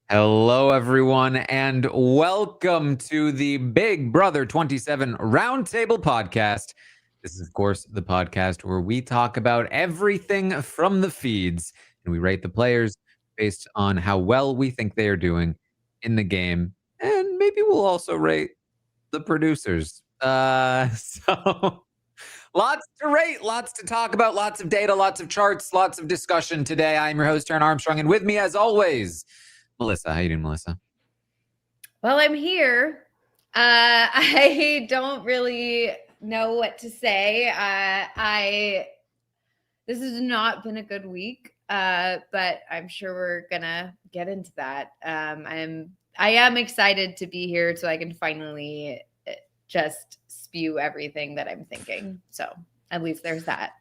Hello, everyone, and welcome to the Big Brother 27 Roundtable podcast. This is, of course, the podcast where we talk about everything from the feeds and we rate the players based on how well we think they are doing in the game. And maybe we'll also rate the producers. So lots to rate, lots to talk about, lots of data, lots of charts, lots of discussion today. I'm your host, Taran Armstrong, and with me, as always, Melissa. How you doing, Melissa? Well, I'm here. I don't really know what to say. This has not been a good week, but I'm sure we're gonna get into that. I am excited to be here so I can finally just spew everything that I'm thinking. So at least there's that.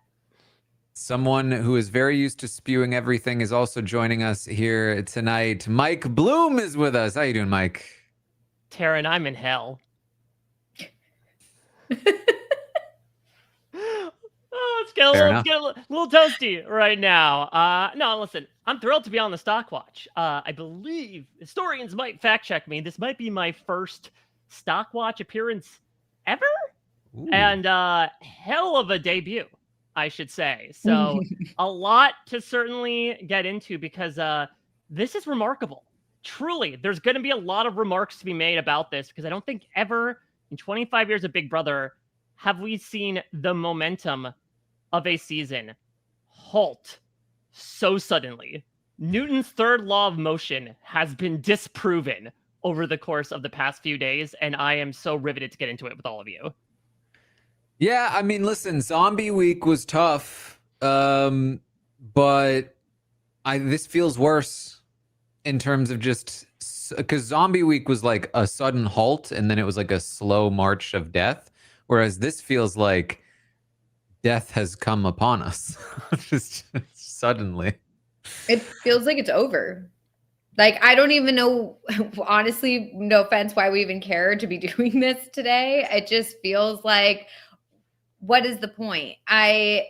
Someone who is very used to spewing everything is also joining us here tonight. Mike Bloom is with us. How you doing, Mike? Taran, I'm in hell. Let's get a little toasty right now. No, listen, I'm thrilled to be on the Stockwatch. I believe historians might fact check me. This might be my first Stockwatch appearance ever. Ooh. And hell of a debut, I should say. So a lot to certainly get into because this is remarkable. Truly, there's going to be a lot of remarks to be made about this because I don't think ever in 25 years of Big Brother have we seen the momentum of a season halt so suddenly. Newton's third law of motion has been disproven over the course of the past few days, and I am so riveted to get into it with all of you. Yeah, I mean, listen, Zombie Week was tough, but this feels worse in terms of just because Zombie Week was like a sudden halt and then it was like a slow march of death, whereas this feels like death has come upon us just suddenly. It feels like it's over. Like, I don't even know, honestly, no offense, why we even care to be doing this today. It just feels like, what is the point? I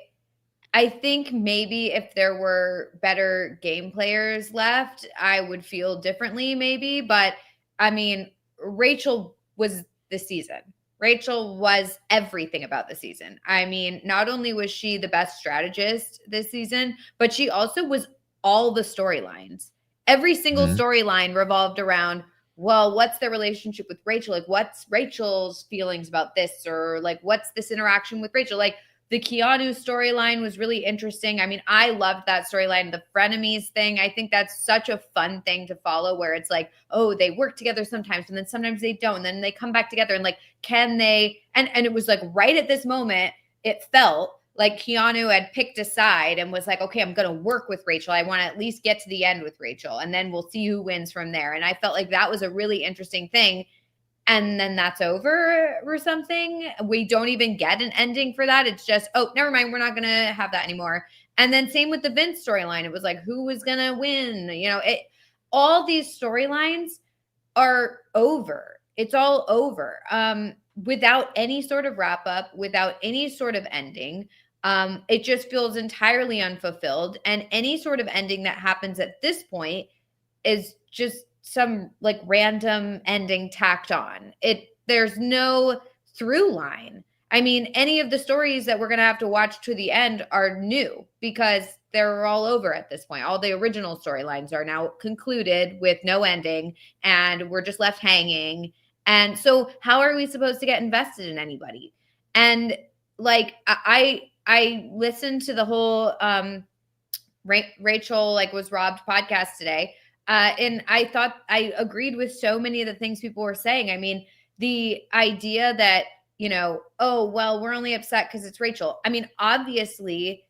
think maybe if there were better game players left, I would feel differently maybe. But, I mean, Rachel was the season. Rachel was everything about the season. I mean, not only was she the best strategist this season, but she also was all the storylines. Every single storyline revolved around, well, what's the relationship with Rachel? Like, what's Rachel's feelings about this? Or like, what's this interaction with Rachel? Like, the Keanu storyline was really interesting. I mean, I loved that storyline. The frenemies thing, I think that's such a fun thing to follow where it's like, oh, they work together sometimes and then sometimes they don't. And then they come back together and like, can they? And it was like right at this moment, it felt like Keanu had picked a side and was like, okay, I'm going to work with Rachel. I want to at least get to the end with Rachel. And then we'll see who wins from there. And I felt like that was a really interesting thing. And then that's over or something. We don't even get an ending for that. It's just, oh, never mind. We're not going to have that anymore. And then same with the Vince storyline. It was like, who was going to win? You know, all these storylines are over. It's all over without any sort of wrap up, without any sort of ending. It just feels entirely unfulfilled. And any sort of ending that happens at this point is just some like random ending tacked on. There's no through line. I mean, any of the stories that we're going to have to watch to the end are new because they're all over at this point. All the original storylines are now concluded with no ending and we're just left hanging. And so how are we supposed to get invested in anybody? And like, I listened to the whole Rachel like was robbed podcast today. And I thought I agreed with so many of the things people were saying. I mean, the idea that, you know, oh, well, we're only upset because it's Rachel. I mean, obviously,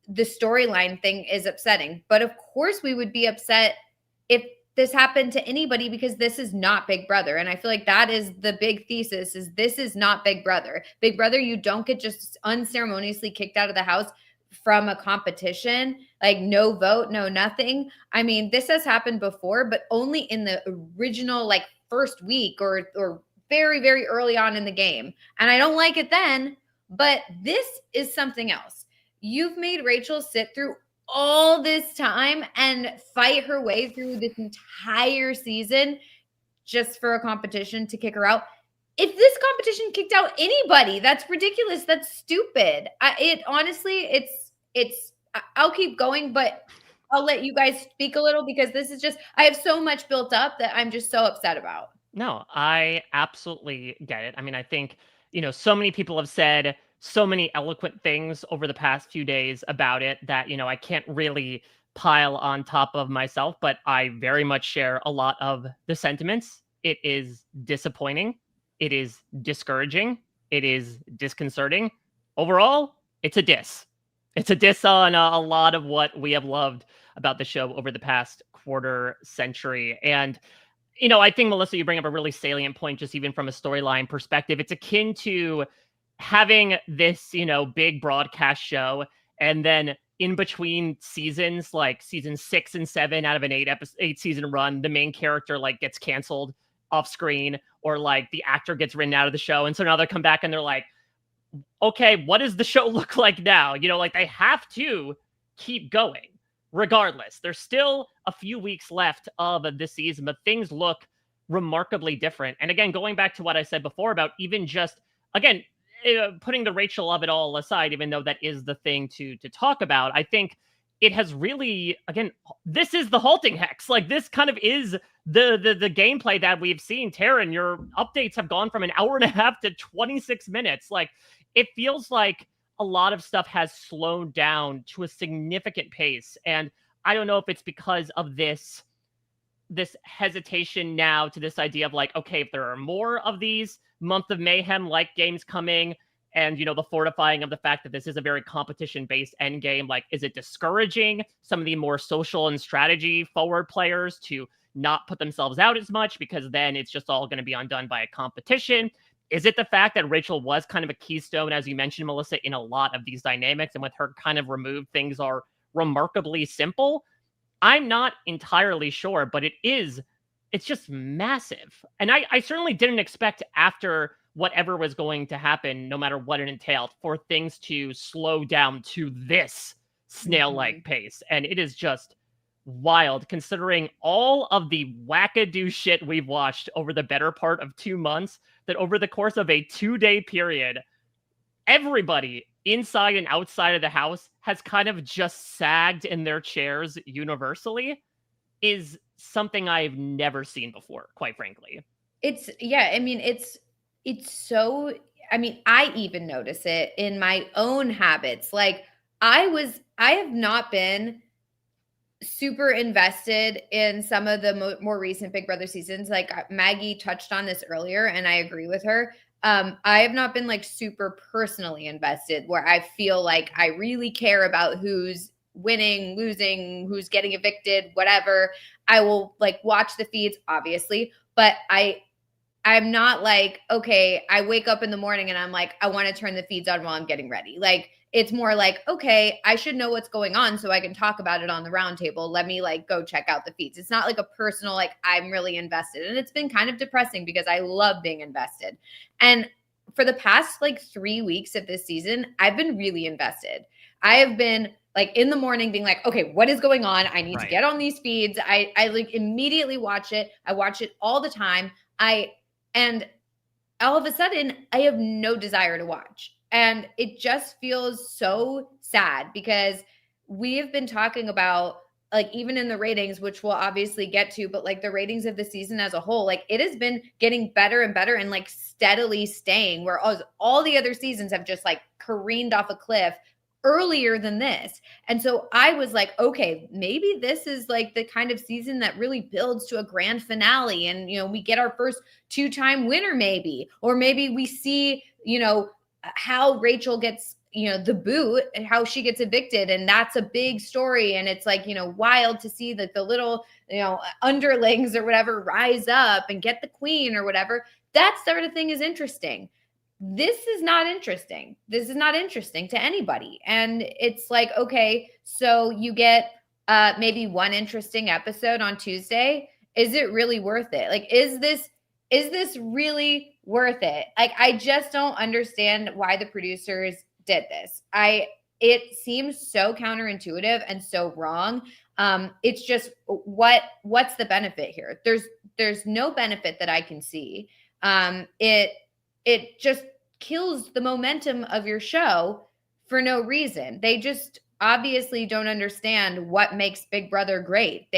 the storyline thing is upsetting. But of course, we would be upset if this happened to anybody because this is not Big Brother. And I feel like that is the big thesis is this is not Big Brother. Big Brother, you don't get just unceremoniously kicked out of the house from a competition, like no vote, no nothing. I mean, this has happened before, but only in the original like first week or very, very early on in the game. And I don't like it then, but this is something else. You've made Rachel sit through all this time and fight her way through this entire season just for a competition to kick her out. If this competition kicked out anybody, that's ridiculous. That's stupid. I'll keep going, but I'll let you guys speak a little because this is just, I have so much built up that I'm just so upset about. No, I absolutely get it. I mean, I think, so many people have said so many eloquent things over the past few days about it that, I can't really pile on top of myself, but I very much share a lot of the sentiments. It is disappointing. It is discouraging. It is disconcerting. Overall, it's a diss. It's a diss on a lot of what we have loved about the show over the past quarter century. And, I think, Melissa, you bring up a really salient point, just even from a storyline perspective. It's akin to having this, big broadcast show, and then in between seasons, like season 6 and 7 out of an 8 season run, the main character like gets canceled off screen, or like the actor gets written out of the show. And so now they come back and they're like, okay, what does the show look like now? Like they have to keep going regardless. There's still a few weeks left of this season, but things look remarkably different. And again, going back to what I said before about even just, again, putting the Rachel of it all aside, even though that is the thing to talk about, I think it has really, again, this is the halting hex. Like this kind of is the gameplay that we've seen. Taran, your updates have gone from an hour and a half to 26 minutes. Like it feels like a lot of stuff has slowed down to a significant pace. And I don't know if it's because of this hesitation now to this idea of like, okay, if there are more of these Month of Mayhem like games coming, and the fortifying of the fact that this is a very competition based end game, like is it discouraging some of the more social and strategy forward players to not put themselves out as much, because then it's just all going to be undone by a competition? Is it the fact that Rachel was kind of a keystone, as you mentioned, Melissa, in a lot of these dynamics, and with her kind of removed, things are remarkably simple? I'm not entirely sure, but it's just massive. And I certainly didn't expect, after whatever was going to happen, no matter what it entailed, for things to slow down to this snail-like pace. And it is just wild, considering all of the wackadoo shit we've watched over the better part of 2 months, that over the course of a 2-day period, everybody inside and outside of the house has kind of just sagged in their chairs universally, is something I've never seen before, quite frankly. It's so, I even notice it in my own habits. Like I have not been super invested in some of the more recent Big Brother seasons. Like Maggie touched on this earlier, and I agree with her. I have not been like super personally invested where I feel like I really care about who's winning, losing, who's getting evicted, whatever. I will like watch the feeds, obviously, but I'm not like, okay, I wake up in the morning and I'm like, I want to turn the feeds on while I'm getting ready. Like, it's more like, okay, I should know what's going on so I can talk about it on the roundtable. Let me like go check out the feeds. It's not like a personal, like I'm really invested. And it's been kind of depressing because I love being invested. And for the past like 3 weeks of this season, I've been really invested. I have been like in the morning being like, okay, what is going on? I need to get on these feeds. I like immediately watch it. I watch it all the time. And all of a sudden I have no desire to watch. And it just feels so sad because we have been talking about, like, even in the ratings, which we'll obviously get to, but like the ratings of the season as a whole, like it has been getting better and better and like steadily staying, where all the other seasons have just like careened off a cliff earlier than this. And so I was like, okay, maybe this is like the kind of season that really builds to a grand finale. And, we get our first 2-time winner maybe, or maybe we see, how Rachel gets, the boot and how she gets evicted. And that's a big story. And it's like, wild to see that the little, underlings or whatever rise up and get the queen or whatever. That sort of thing is interesting. This is not interesting. This is not interesting to anybody. And it's like, okay, so you get maybe one interesting episode on Tuesday. Is it really worth it? Like, is this really worth it? Like, I just don't understand why the producers did this. it seems so counterintuitive and so wrong. It's just what's the benefit here? There's no benefit that I can see. It just kills the momentum of your show for no reason. They just obviously don't understand what makes Big Brother great.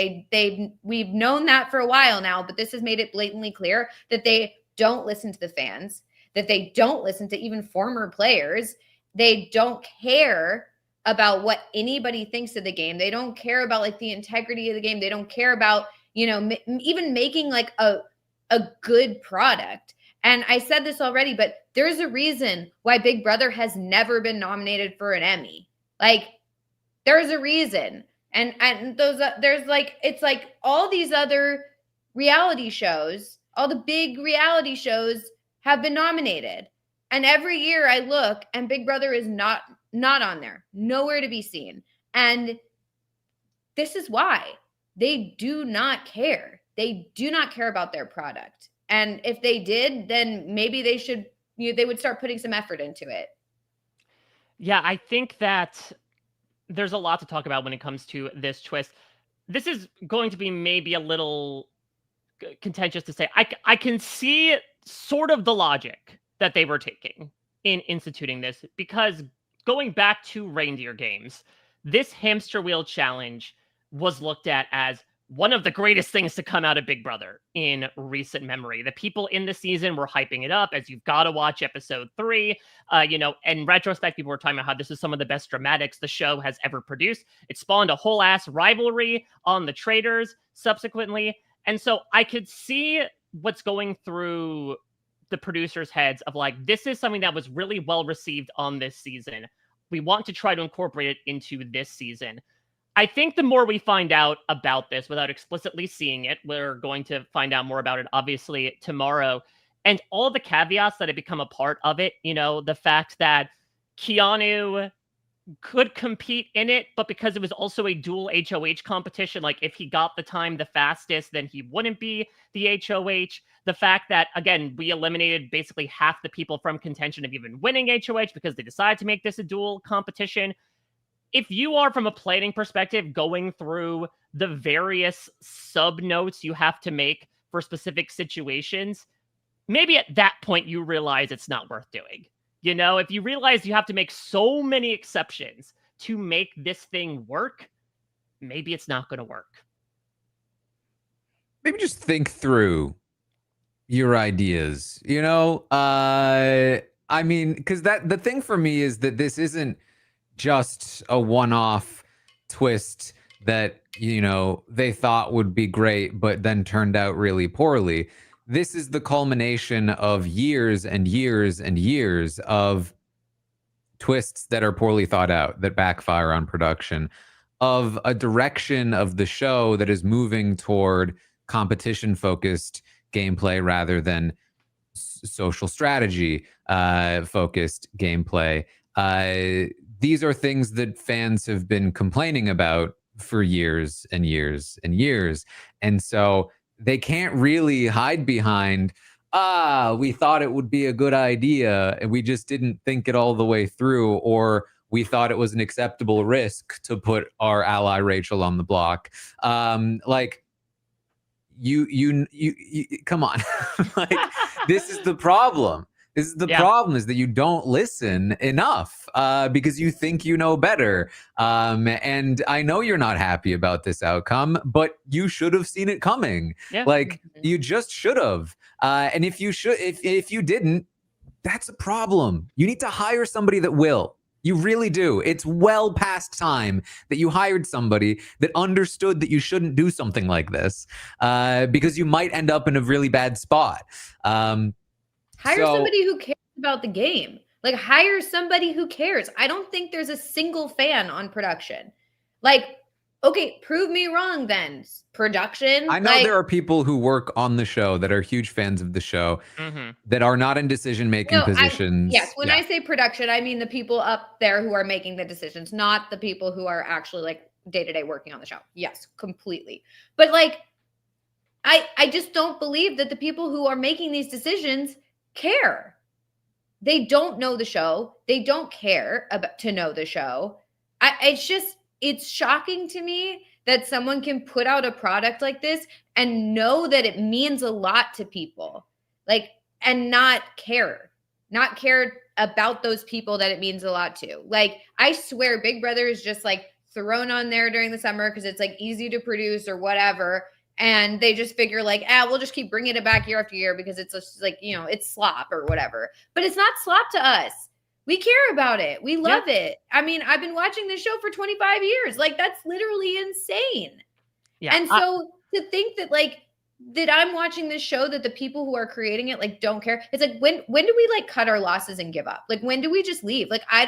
We've known that for a while now, but this has made it blatantly clear that they don't listen to the fans, that they don't listen to even former players. They don't care about what anybody thinks of the game. They don't care about like the integrity of the game. They don't care about, even making like a good product. And I said this already, but there's a reason why Big Brother has never been nominated for an Emmy. Like, there's a reason. And those, there's like, it's like all these other reality shows, all the big reality shows have been nominated. And every year I look and Big Brother is not on there, nowhere to be seen. And this is why they do not care. They do not care about their product. And if they did, then maybe they would start putting some effort into it. Yeah, I think that there's a lot to talk about when it comes to this twist. This is going to be maybe a little contentious to say. I can see sort of the logic that they were taking in instituting this, because going back to reindeer games, this hamster wheel challenge was looked at as one of the greatest things to come out of Big Brother in recent memory. The people in the season were hyping it up as you've got to watch episode 3. In retrospect, people were talking about how this is some of the best dramatics the show has ever produced. It spawned a whole ass rivalry on the traders subsequently. And so I could see what's going through the producers' heads of like, this is something that was really well received on this season. We want to try to incorporate it into this season. I think the more we find out about this without explicitly seeing it, we're going to find out more about it, obviously, tomorrow. And all the caveats that have become a part of it, the fact that Keanu could compete in it, but because it was also a dual HOH competition, like if he got the time the fastest, then he wouldn't be the HOH. The fact that, again, we eliminated basically half the people from contention of even winning HOH because they decided to make this a dual competition. If you are, from a planning perspective, going through the various sub notes you have to make for specific situations, maybe at that point you realize it's not worth doing. If you realize you have to make so many exceptions to make this thing work, maybe it's not going to work. Maybe just think through your ideas, because the thing for me is that this isn't just a one-off twist that, they thought would be great, but then turned out really poorly. This is the culmination of years and years and years of twists that are poorly thought out, that backfire on production, of a direction of the show that is moving toward competition-focused gameplay rather than social strategy focused gameplay. These are things that fans have been complaining about for years and years and years. And so they can't really hide behind, we thought it would be a good idea and we just didn't think it all the way through, or we thought it was an acceptable risk to put our ally Rachel on the block. You come on. This is the problem. This is the problem, is that you don't listen enough because you think you know better. And I know you're not happy about this outcome, but you should have seen it coming. Yeah. You just should have. And if you didn't, that's a problem. You need to hire somebody that will. You really do. It's well past time that you hired somebody that understood that you shouldn't do something like this because you might end up in a really bad spot. Hire somebody who cares about the game. Hire somebody who cares. I don't think there's a single fan on production. Okay, prove me wrong then. Production. I know there are people who work on the show that are huge fans of the show that are not in decision-making positions. When I say production, I mean the people up there who are making the decisions, not the people who are actually day-to-day working on the show. Yes, completely. But I just don't believe that the people who are making these decisions care. they don't know the show. They don't care about to know the show. It's shocking to me that someone can put out a product like this and know that it means a lot to people, like, and not care about those people that it means a lot to. Like, I swear Big Brother is just like thrown on there during the summer because it's like easy to produce or whatever. And they just figure like, we'll just keep bringing it back year after year because it's just like, it's slop or whatever. But it's not slop to us. We care about it. We love it. I mean, I've been watching this show for 25 years. Like, that's literally insane. Yeah. And so to think that like, that I'm watching this show, that the people who are creating it, like, don't care. It's like, when do we like cut our losses and give up? Like, when do we just leave? Like, I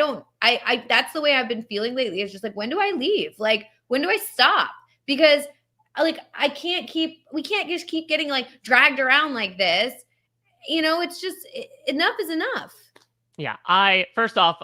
that's the way I've been feeling lately. It's just like, when do I leave? Like, when do I stop? Because like, we can't just keep getting like dragged around like this. It's just, enough is enough. Yeah, first off,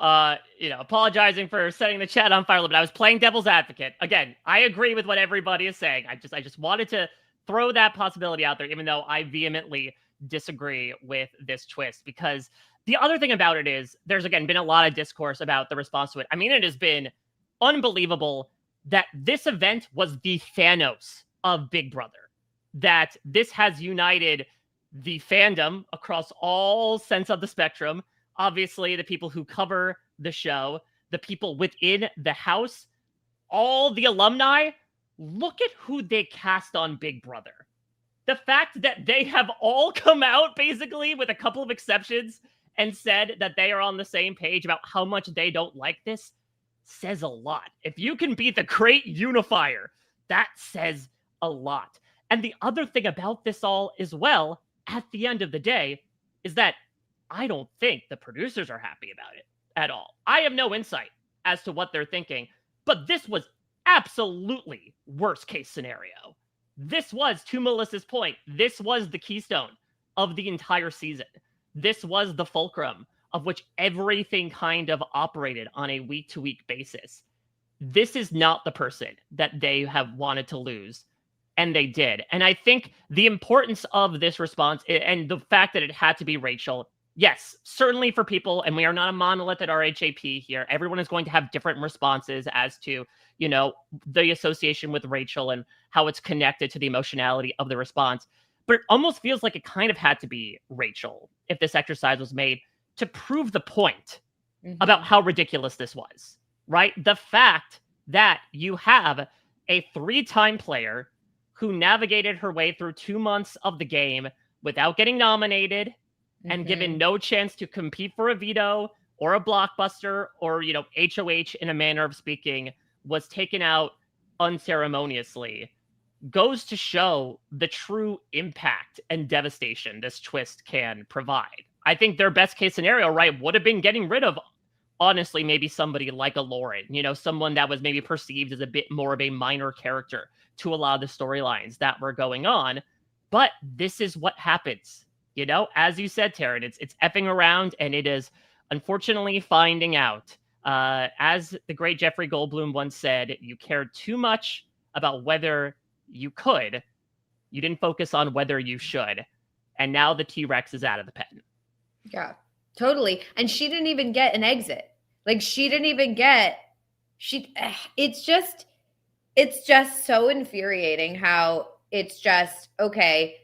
apologizing for setting the chat on fire a little bit. I was playing devil's advocate. Again, I agree with what everybody is saying. I just wanted to throw that possibility out there, even though I vehemently disagree with this twist. Because the other thing about it is, there's, again, been a lot of discourse about the response to it. I mean, it has been unbelievable that this event was the Thanos of Big Brother. That this has united the fandom across all sense of the spectrum. Obviously, the people who cover the show, the people within the house, all the alumni. Look at who they cast on Big Brother. The fact that they have all come out, basically, with a couple of exceptions, and said that they are on the same page about how much they don't like this, says a lot. If you can be the great unifier, that says a lot. And the other thing about this all as well, at the end of the day, is that I don't think the producers are happy about it at all. I have no insight as to what they're thinking, but this was absolutely worst case scenario. This was, to Melissa's point, this was the keystone of the entire season. This was the fulcrum of which everything kind of operated on a week-to-week basis. This is not the person that they have wanted to lose, and they did. And I think the importance of this response and the fact that it had to be Rachel, yes, certainly for people, and we are not a monolith at RHAP here. Everyone is going to have different responses as to, the association with Rachel and how it's connected to the emotionality of the response. But it almost feels like it kind of had to be Rachel if this exercise was made to prove the point about how ridiculous this was, right? The fact that you have a 3-time player who navigated her way through 2 months of the game without getting nominated and given no chance to compete for a veto or a blockbuster or, HOH in a manner of speaking, was taken out unceremoniously, goes to show the true impact and devastation this twist can provide. I think their best case scenario, right, would have been getting rid of, honestly, maybe somebody like a Lauren, someone that was maybe perceived as a bit more of a minor character to a lot of the storylines that were going on. But this is what happens. As you said, Taran, it's effing around, and it is unfortunately finding out. As the great Jeffrey Goldblum once said, you cared too much about whether you could. You didn't focus on whether you should. And now the T-Rex is out of the pen. Yeah, totally. And she didn't even get an exit. Like, it's just so infuriating how it's just, okay,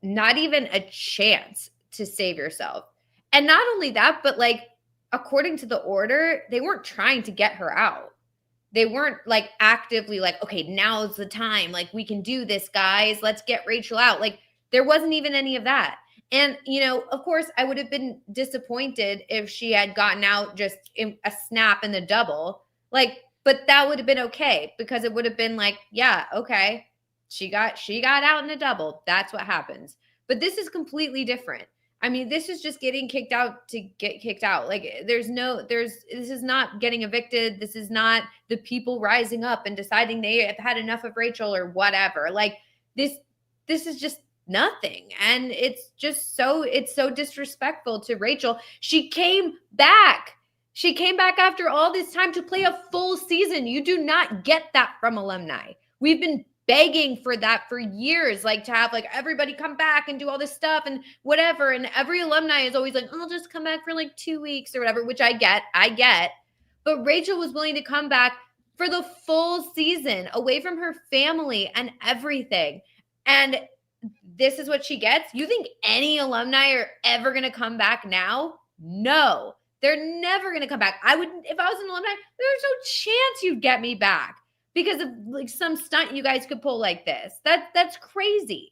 not even a chance to save yourself. And not only that, but like, according to the order, they weren't trying to get her out. They weren't like actively like, okay, now's the time. Like, we can do this, guys. Let's get Rachel out. Like, there wasn't even any of that. And, of course, I would have been disappointed if she had gotten out just in a snap in the double. Like, but that would have been okay, because it would have been like, yeah, okay, she got out in a double. That's what happens. But this is completely different. I mean, this is just getting kicked out to get kicked out. Like, this is not getting evicted. This is not the people rising up and deciding they have had enough of Rachel or whatever. Like, this is just nothing. And it's so disrespectful to Rachel. She came back after all this time to play a full season. You do not get that from alumni. We've been begging for that for years, like to have like everybody come back and do all this stuff and whatever. And every alumni is always like, I'll just come back for like 2 weeks or whatever, which I get. But Rachel was willing to come back for the full season away from her family and everything. And this is what she gets. You think any alumni are ever going to come back now? No, they're never going to come back. I would, if I was an alumni, there's no chance you'd get me back because of like some stunt you guys could pull like this. That's crazy.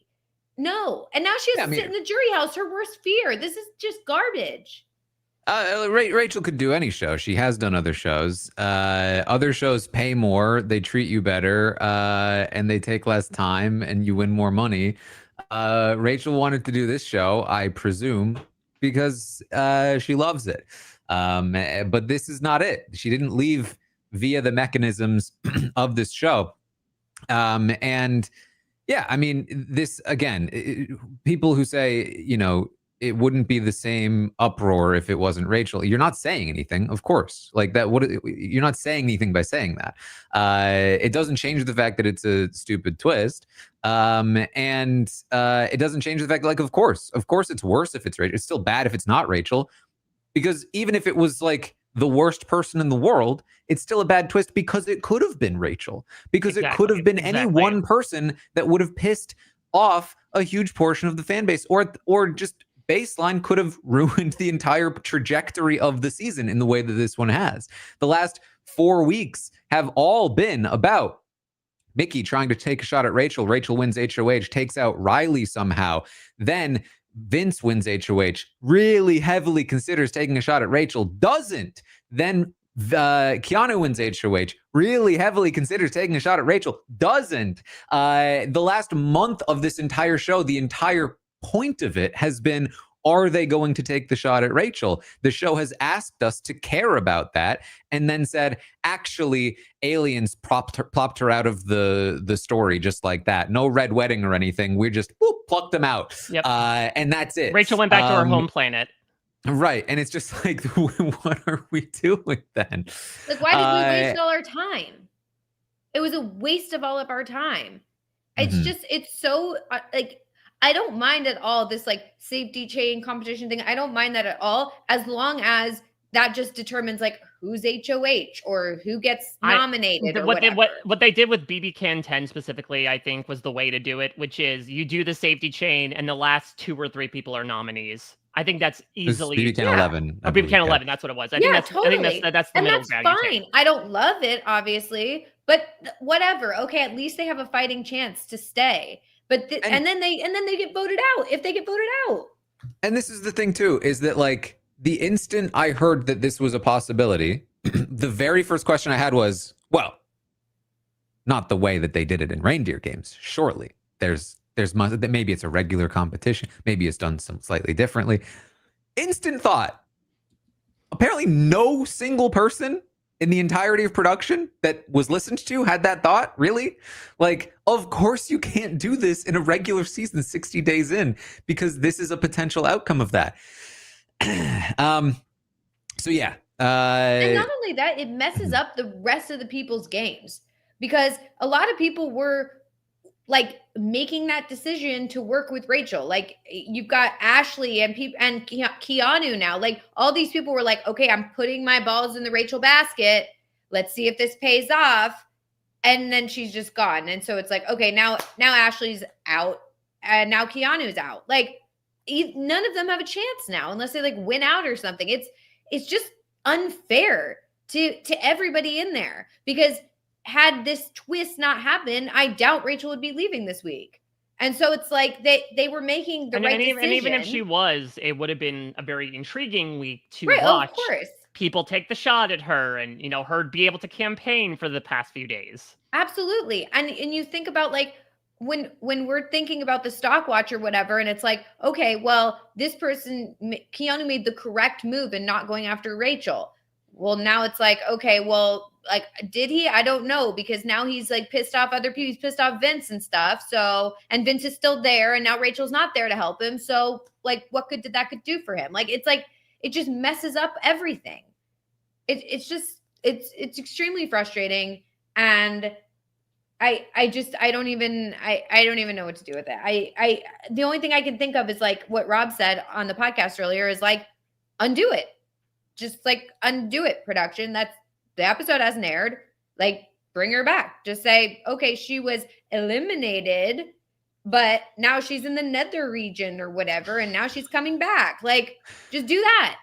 No. And now she has to sit in the jury house, her worst fear. This is just garbage. Rachel could do any show. She has done other shows. Other shows pay more, they treat you better, and they take less time, and you win more money. Rachel wanted to do this show, I presume, because she loves it. But this is not it. She didn't leave via the mechanisms of this show. And yeah, I mean, this again, people who say, you know, it wouldn't be the same uproar if it wasn't Rachel. You're not saying anything, of course. Like that, you're not saying anything by saying that. It doesn't change the fact that it's a stupid twist, and it doesn't change the fact that, like, of course, it's worse if it's Rachel. It's still bad if it's not Rachel, because even if it was like the worst person in the world, it's still a bad twist because it could have been Rachel, because it could have been any one person that would have pissed off a huge portion of the fan base, or just baseline could have ruined the entire trajectory of the season in the way that this one has. The last 4 weeks have all been about Mickey trying to take a shot at Rachel. Rachel wins HOH, takes out Riley somehow. Then Vince wins HOH, really heavily considers taking a shot at Rachel, doesn't. Then Keanu wins HOH, really heavily considers taking a shot at Rachel, doesn't. The last month of this entire show, the entire point of it has been, are they going to take the shot at Rachel? The show has asked us to care about that, and then said, actually, aliens plopped her out of the story just like that. No red wedding or anything. We just plucked them out. Yep. And that's it. Rachel went back to her home planet. Right. And it's just like, what are we doing then? Like, why did we waste all our time? It was a waste of all of our time. It's just, it's so like, I don't mind at all this like safety chain competition thing. I don't mind that at all, as long as that just determines like who's HOH or who gets nominated or whatever. What they did with BB Can 10 specifically, I think, was the way to do it, which is you do the safety chain and the last 2 or 3 people are nominees. I think that's easily BB Can 11. Or BB Can 11, that's what it was. I think that's the middle ground. That's fine. I don't love it, obviously, but whatever. Okay, at least they have a fighting chance to stay. But and then they get voted out if they get voted out. And this is the thing too, is that like the instant I heard that this was a possibility, the very first question I had was, well, not the way that they did it in reindeer games. Surely there's maybe it's a regular competition, maybe it's done some slightly differently. Instant thought. Apparently no single person in the entirety of production that was listened to had that thought. Really? Like, of course you can't do this in a regular season 60 days in, because this is a potential outcome of that. So yeah. And not only that, it messes up the rest of the people's games, because a lot of people were like making that decision to work with Rachel. Like, you've got Ashley and Keanu now. Like, all these people were like, okay, I'm putting my balls in the Rachel basket. Let's see if this pays off. And then she's just gone. And so it's like, okay, now Ashley's out and now Keanu's out. Like, none of them have a chance now unless they like win out or something. It's just unfair to everybody in there, because had this twist not happened, I doubt Rachel would be leaving this week. And so it's like they were making the right decision. And even if she was, it would have been a very intriguing week to watch. Of course. People take the shot at her and, you know, her be able to campaign for the past few days. Absolutely. And you think about like when we're thinking about the Stockwatch or whatever, and it's like, okay, well, this person, Keanu, made the correct move in not going after Rachel. Well, now it's like, okay, well, like, did he? I don't know, because now he's like pissed off other people. He's pissed off Vince and stuff. So, and Vince is still there, and now Rachel's not there to help him. So, like, what good did that could do for him? Like, it's like, it just messes up everything. It's extremely frustrating. And I don't even know what to do with it. The only thing I can think of is like what Rob said on the podcast earlier is like, undo it. Just like undo it, production. That's the episode hasn't aired. Like, bring her back. Just say, okay, she was eliminated, but now she's in the nether region or whatever, and now she's coming back. Like, just do that.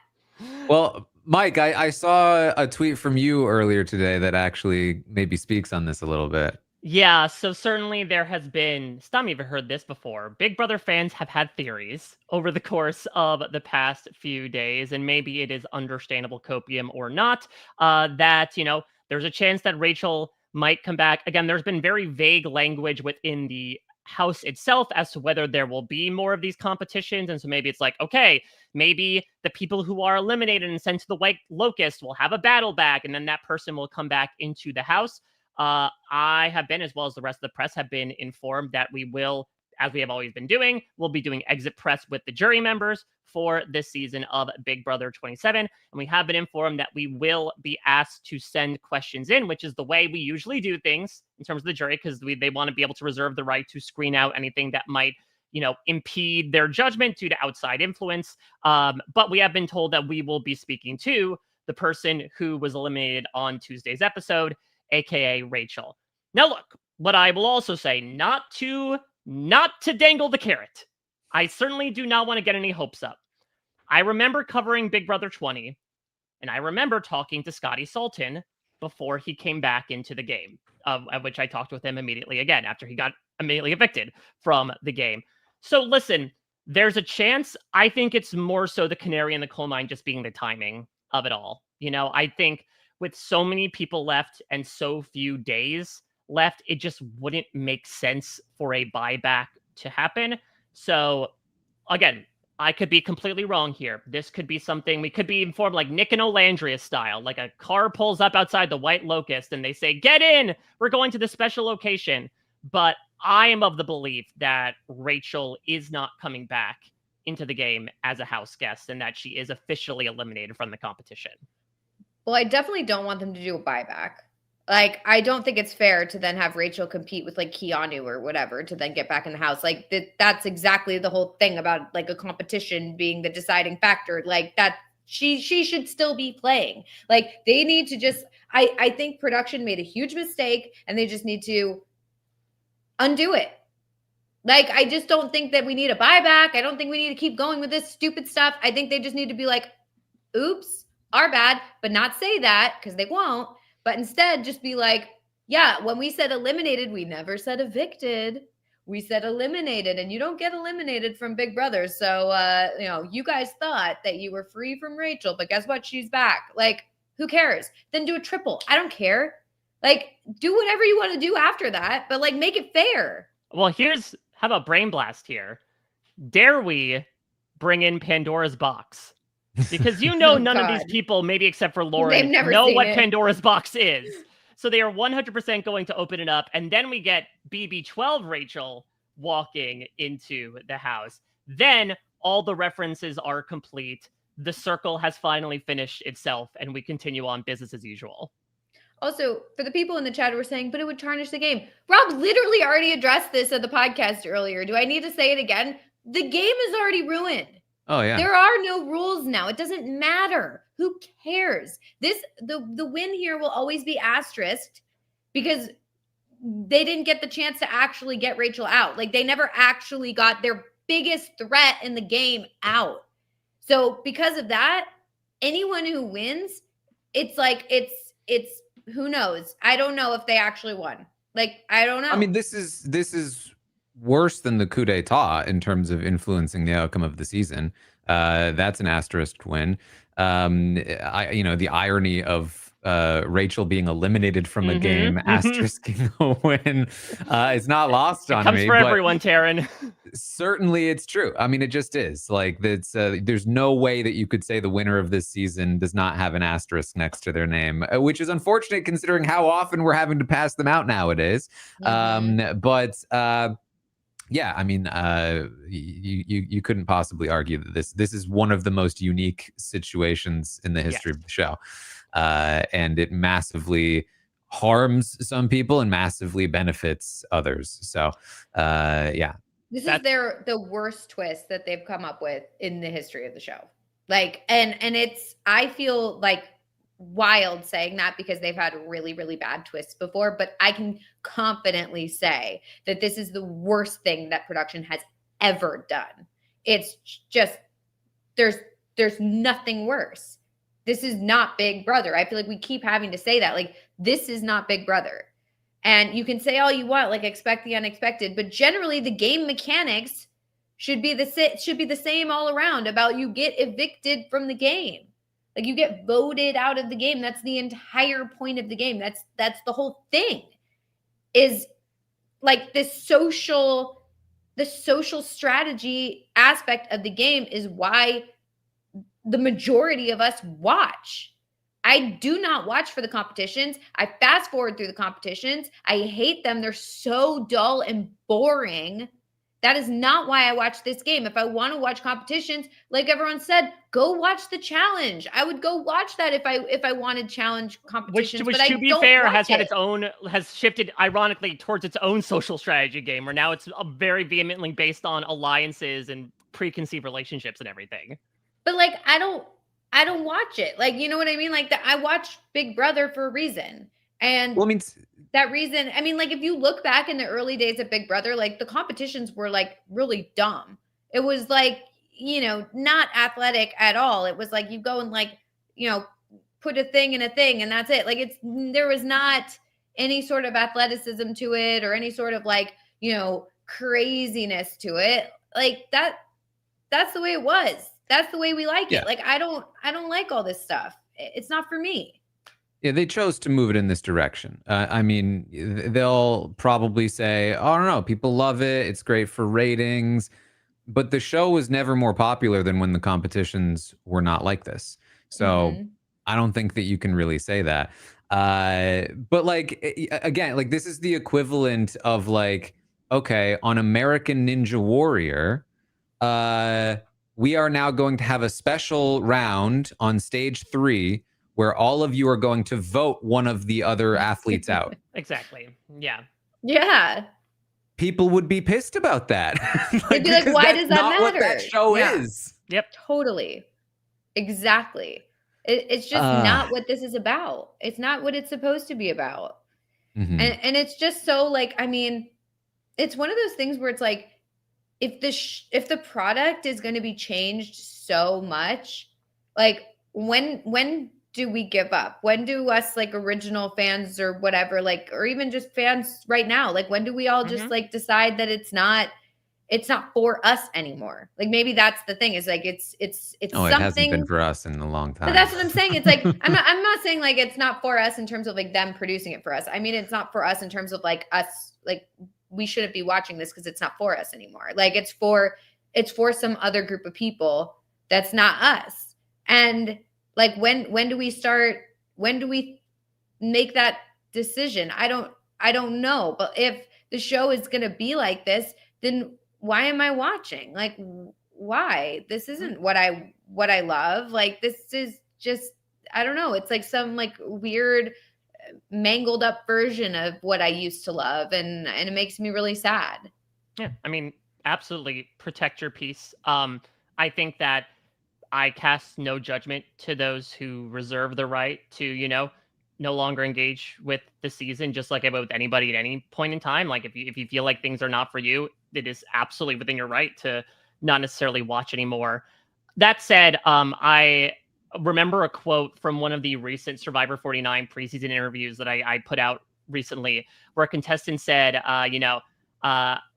Well, Mike, I saw a tweet from you earlier today that actually maybe speaks on this a little bit. Yeah, so certainly there has been, Stommy, you've heard this before. Big Brother fans have had theories over the course of the past few days, and maybe it is understandable copium or not, that, you know, there's a chance that Rachel might come back. Again, there's been very vague language within the house itself as to whether there will be more of these competitions. And so maybe it's like, okay, maybe the people who are eliminated and sent to the White Locust will have a battle back, and then that person will come back into the house. I have been, as well as the rest of the press, have been informed that we will, as we have always been doing, we'll be doing exit press with the jury members for this season of Big Brother 27. And we have been informed that we will be asked to send questions in, which is the way we usually do things in terms of the jury, because they want to be able to reserve the right to screen out anything that might, you know, impede their judgment due to outside influence. But we have been told that we will be speaking to the person who was eliminated on Tuesday's episode, aka Rachel. Now, look, what I will also say, not to dangle the carrot. I certainly do not want to get any hopes up. I remember covering Big Brother 20, and I remember talking to Scotty Sultan before he came back into the game, of which I talked with him immediately again after he got immediately evicted from the game. So listen, there's a chance. I think it's more so the canary in the coal mine just being the timing of it all. You know, I think with so many people left and so few days left, it just wouldn't make sense for a buyback to happen. So again, I could be completely wrong here. This could be something we could be informed like Nick and Olandria style, like a car pulls up outside the White Locust and they say, get in, we're going to the special location. But I am of the belief that Rachel is not coming back into the game as a house guest and that she is officially eliminated from the competition. Well, I definitely don't want them to do a buyback. Like, I don't think it's fair to then have Rachel compete with like Keanu or whatever to then get back in the house. Like that's exactly the whole thing about like a competition being the deciding factor. Like that she should still be playing. Like they need to just, I think production made a huge mistake and they just need to undo it. Like, I just don't think that we need a buyback. I don't think we need to keep going with this stupid stuff. I think they just need to be like, oops, our bad, but not say that because they won't. But instead, just be like, yeah, when we said eliminated, we never said evicted. We said eliminated, and you don't get eliminated from Big Brother. So, you know, you guys thought that you were free from Rachel, but guess what? She's back. Like, who cares? Then do a triple. I don't care. Like, do whatever you want to do after that, but like, make it fair. Well, how about Brain Blast here? Dare we bring in Pandora's Box? Because you know, none of these people, maybe except for Lauren, know what Pandora's Box is. So they are 100% going to open it up. And then we get BB12 Rachel walking into the house. Then all the references are complete. The circle has finally finished itself. And we continue on business as usual. Also, for the people in the chat who were saying, but it would tarnish the game. Rob literally already addressed this at the podcast earlier. Do I need to say it again? The game is already ruined. Oh, yeah. There are no rules now. It doesn't matter. Who cares? The win here will always be asterisked because they didn't get the chance to actually get Rachel out. Like, they never actually got their biggest threat in the game out. So because of that, anyone who wins, it's like, it's who knows? I don't know if they actually won. Like, I don't know. I mean, this is worse than the coup d'etat in terms of influencing the outcome of the season. That's an asterisk win. The irony of Rachel being eliminated from a game, asterisking a win, is not lost on me. It comes for everyone, Taran. Certainly, it's true. I mean, it just is. Like, that's there's no way that you could say the winner of this season does not have an asterisk next to their name, which is unfortunate considering how often we're having to pass them out nowadays. Yeah, I mean, you couldn't possibly argue that this is one of the most unique situations in the history of the show, and it massively harms some people and massively benefits others. So, yeah. This is the worst twist that they've come up with in the history of the show. Like, and it's, I feel like wild saying that because they've had really, really bad twists before, but I can confidently say that this is the worst thing that production has ever done. It's just, there's nothing worse. This is not Big Brother. I feel like we keep having to say that. Like, this is not Big Brother. And you can say all you want, like expect the unexpected, but generally the game mechanics should be the same all around. About you get evicted from the game, like you get voted out of the game. That's the entire point of the game. That's the whole thing. Is like the social strategy aspect of the game is why the majority of us watch. I do not watch for the competitions. I fast forward through the competitions. I hate them. They're so dull and boring. That is not why I watch this game. If I want to watch competitions, like everyone said, go watch the challenge. I would go watch that if I wanted challenge competitions. Which to be fair, has shifted ironically towards its oown social strategy game, where now it's very vehemently based on alliances and preconceived relationships and everything. But like, I don't watch it. Like, you know what I mean? Like, I watch Big Brother for a reason. And well, I mean, that reason, I mean, like, if you look back in the early days of Big Brother, like the competitions were like really dumb. It was like, you know, not athletic at all. It was like you go and like, you know, put a thing in a thing and that's it. Like there was not any sort of athleticism to it or any sort of like, you know, craziness to it. Like that's the way it was. That's the way we like it. Like, I don't like all this stuff. It's not for me. Yeah, they chose to move it in this direction. I mean, they'll probably say, oh, I don't know, people love it. It's great for ratings. But the show was never more popular than when the competitions were not like this. So I don't think that you can really say that. But like, again, like this is the equivalent of like, okay, on American Ninja Warrior, we are now going to have a special round on stage 3 where all of you are going to vote one of the other athletes out. Exactly. Yeah. Yeah. People would be pissed about that. They'd be like, why does that matter? What that show is. Yep. Totally. Exactly. It's just not what this is about. It's not what it's supposed to be about. Mm-hmm. And it's just so like, I mean, it's one of those things where it's like, if the product is going to be changed so much, like when do we give up? When do us like original fans or whatever, like, or even just fans right now, like when do we all just like decide that it's not for us anymore? Like maybe that's the thing, is like it's something. It hasn't been for us in a long time. But that's what I'm saying. It's like I'm not saying like it's not for us in terms of like them producing it for us. I mean, it's not for us in terms of like us, like we shouldn't be watching this because it's not for us anymore. Like it's for some other group of people that's not us. And like when do we make that decision? I don't know. But if the show is going to be like this, then why am I watching? Like why? This isn't what I love. Like this is just, I don't know. It's like some like weird mangled up version of what I used to love, and it makes me really sad. Yeah, I mean, absolutely protect your peace. I think that I cast no judgment to those who reserve the right to, you know, no longer engage with the season, just like I would with anybody at any point in time. Like if you feel like things are not for you, it is absolutely within your right to not necessarily watch anymore. That said, I remember a quote from one of the recent Survivor 49 preseason interviews that I put out recently, where a contestant said,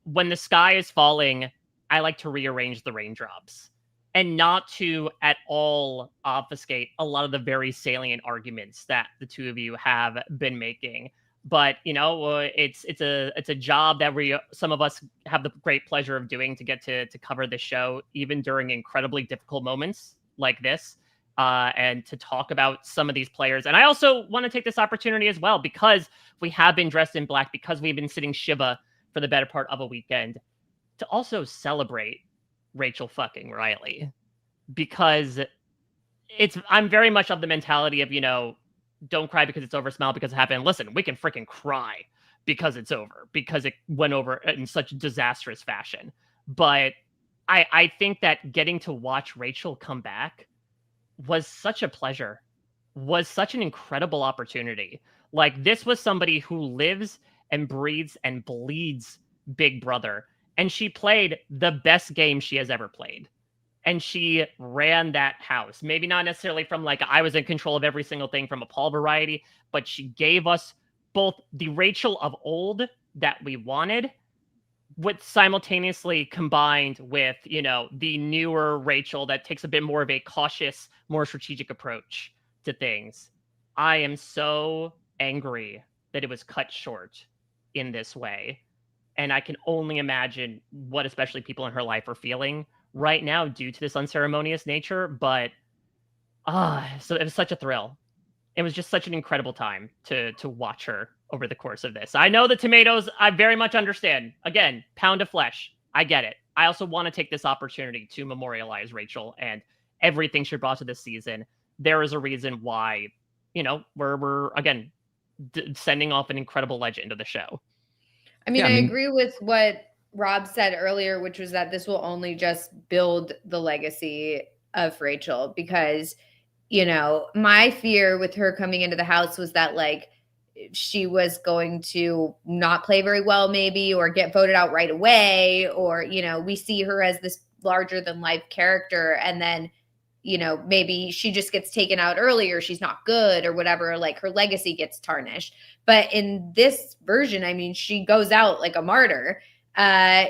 when the sky is falling, I like to rearrange the raindrops. And not to at all obfuscate a lot of the very salient arguments that the two of you have been making. But, you know, it's a job that some of us have the great pleasure of doing, to get to cover the show, even during incredibly difficult moments like this. And to talk about some of these players. And I also want to take this opportunity as well, because we have been dressed in black, because we've been sitting Shiva for the better part of a weekend, to also celebrate Rachel fucking Riley. Because I'm very much of the mentality of, you know, don't cry because it's over, smile because it happened. Listen, we can freaking cry because it's over, because it went over in such disastrous fashion. But I think that getting to watch Rachel come back was such a pleasure, was such an incredible opportunity. Like, this was somebody who lives and breathes and bleeds Big Brother. And she played the best game she has ever played. And she ran that house. Maybe not necessarily from like, I was in control of every single thing from a Paul variety, but she gave us both the Rachel of old that we wanted, with simultaneously combined with, you know, the newer Rachel that takes a bit more of a cautious, more strategic approach to things. I am so angry that it was cut short in this way. And I can only imagine what especially people in her life are feeling right now due to this unceremonious nature. But so it was such a thrill. It was just such an incredible time to watch her over the course of this. I know the tomatoes, I very much understand. Again, pound of flesh. I get it. I also want to take this opportunity to memorialize Rachel and everything she brought to this season. There is a reason why, you know, we're again, sending off an incredible legend of the show. I mean, I agree with what Rob said earlier, which was that this will only just build the legacy of Rachel, because, you know, my fear with her coming into the house was that, like, she was going to not play very well, maybe, or get voted out right away, or, you know, we see her as this larger than life character, and then, you know, maybe she just gets taken out early, or she's not good, or whatever, like her legacy gets tarnished. But in this version, I mean, she goes out like a martyr.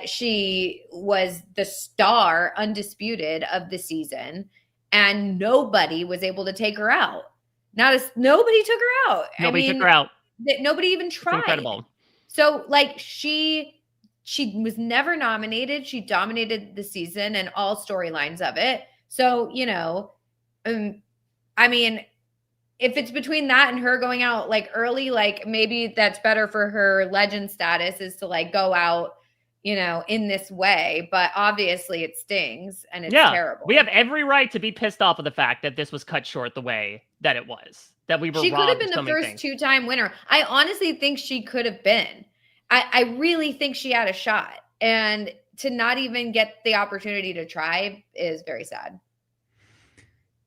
She was the star, undisputed, of the season, and nobody was able to take her out. Nobody took her out. Nobody took her out. Nobody even tried. It's incredible. So, like, she was never nominated. She dominated the season and all storylines of it. So, you know, I mean, if it's between that and her going out like early, like, maybe that's better for her legend status, is to like go out, you know, in this way. But obviously it stings and it's terrible. We have every right to be pissed off of the fact that this was cut short the way that it was, that we were She could have been the first two-time winner. I honestly think she could have been. I really think she had a shot. And to not even get the opportunity to try is very sad.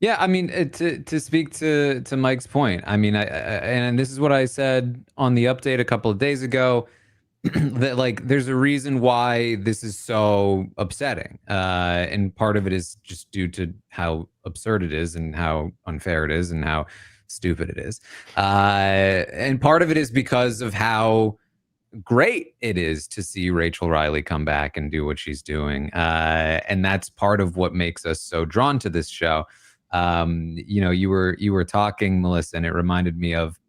Yeah, I mean, to speak to Mike's point, I mean, and this is what I said on the update a couple of days ago, that, like, there's a reason why this is so upsetting, and part of it is just due to how absurd it is and how unfair it is and how stupid it is, and part of it is because of how great it is to see Rachel Riley come back and do what she's doing, and that's part of what makes us so drawn to this show. You know, you were talking, Melissa, and it reminded me of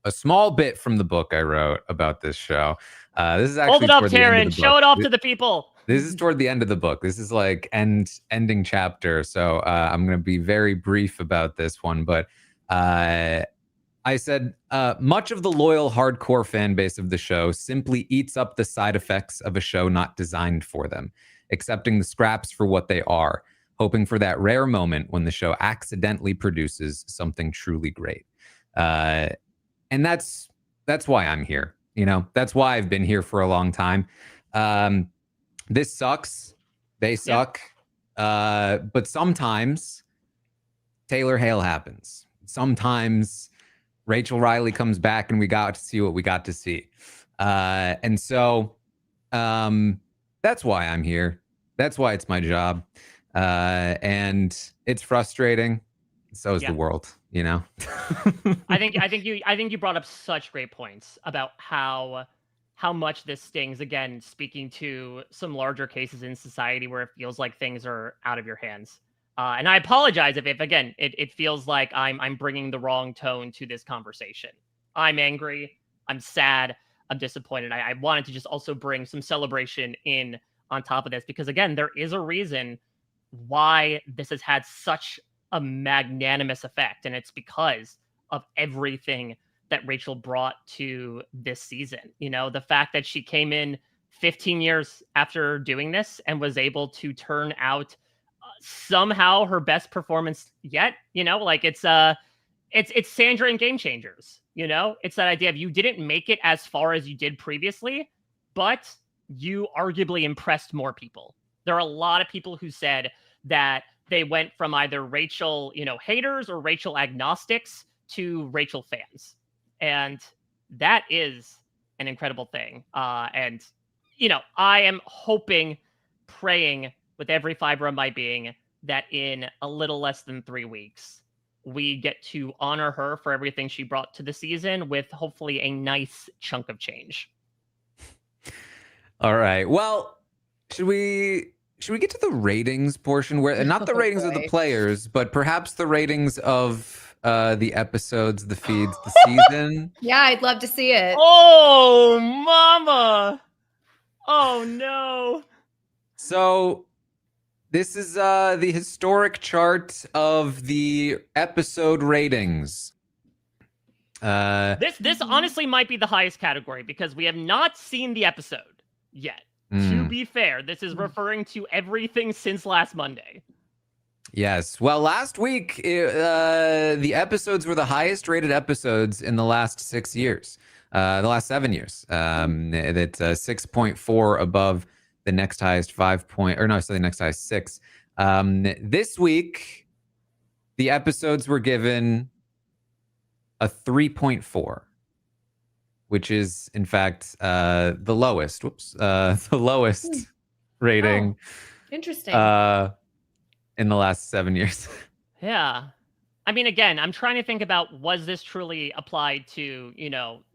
a small bit from the book I wrote about this show. This is actually hold it up, Taran. Show it off to the people. This is toward the end of the book. This is like ending chapter. So I'm going to be very brief about this one. But I said, much of the loyal hardcore fan base of the show simply eats up the side effects of a show not designed for them, accepting the scraps for what they are, hoping for that rare moment when the show accidentally produces something truly great. And that's why I'm here. You know, that's why I've been here for a long time. This sucks. They suck. Yeah. But sometimes Taylor Hale happens. Sometimes Rachel Riley comes back and we got to see what we got to see. And so that's why I'm here. That's why it's my job. And it's frustrating. So is the world, you know. I think you brought up such great points about how much this stings. Again, speaking to some larger cases in society where it feels like things are out of your hands. And I apologize if again it feels like I'm bringing the wrong tone to this conversation. I'm angry. I'm sad. I'm disappointed. I wanted to just also bring some celebration in on top of this, because again, there is a reason why this has had such a magnanimous effect, and it's because of everything that Rachel brought to this season. You know, the fact that she came in 15 years after doing this and was able to turn out somehow her best performance yet. You know, like it's it's Sandra and Game Changers. You know, it's that idea of you didn't make it as far as you did previously, but you arguably impressed more people. There are a lot of people who said that they went from either Rachel, haters or Rachel agnostics to Rachel fans. And that is an incredible thing. And I am hoping, praying with every fiber of my being that in a little less than 3 weeks, we get to honor her for everything she brought to the season with hopefully a nice chunk of change. All right. Well, should we get to the ratings portion where not the ratings of the players, but perhaps the ratings of the episodes, the feeds, the season? Yeah, I'd love to see it. Oh, mama. Oh, no. So this is the historic chart of the episode ratings. This honestly might be the highest category because we have not seen the episode yet. To be fair, this is referring to everything since last Monday. Yes. Well, last week, the episodes were the highest rated episodes in the last 6 years, the last 7 years. That's 6.4 above the next highest the next highest 6. This week, the episodes were given a 3.4, which is, in fact, the lowest. The lowest rating. Interesting. In the last 7 years. Yeah. I mean, again, I'm trying to think about, was this truly applied to,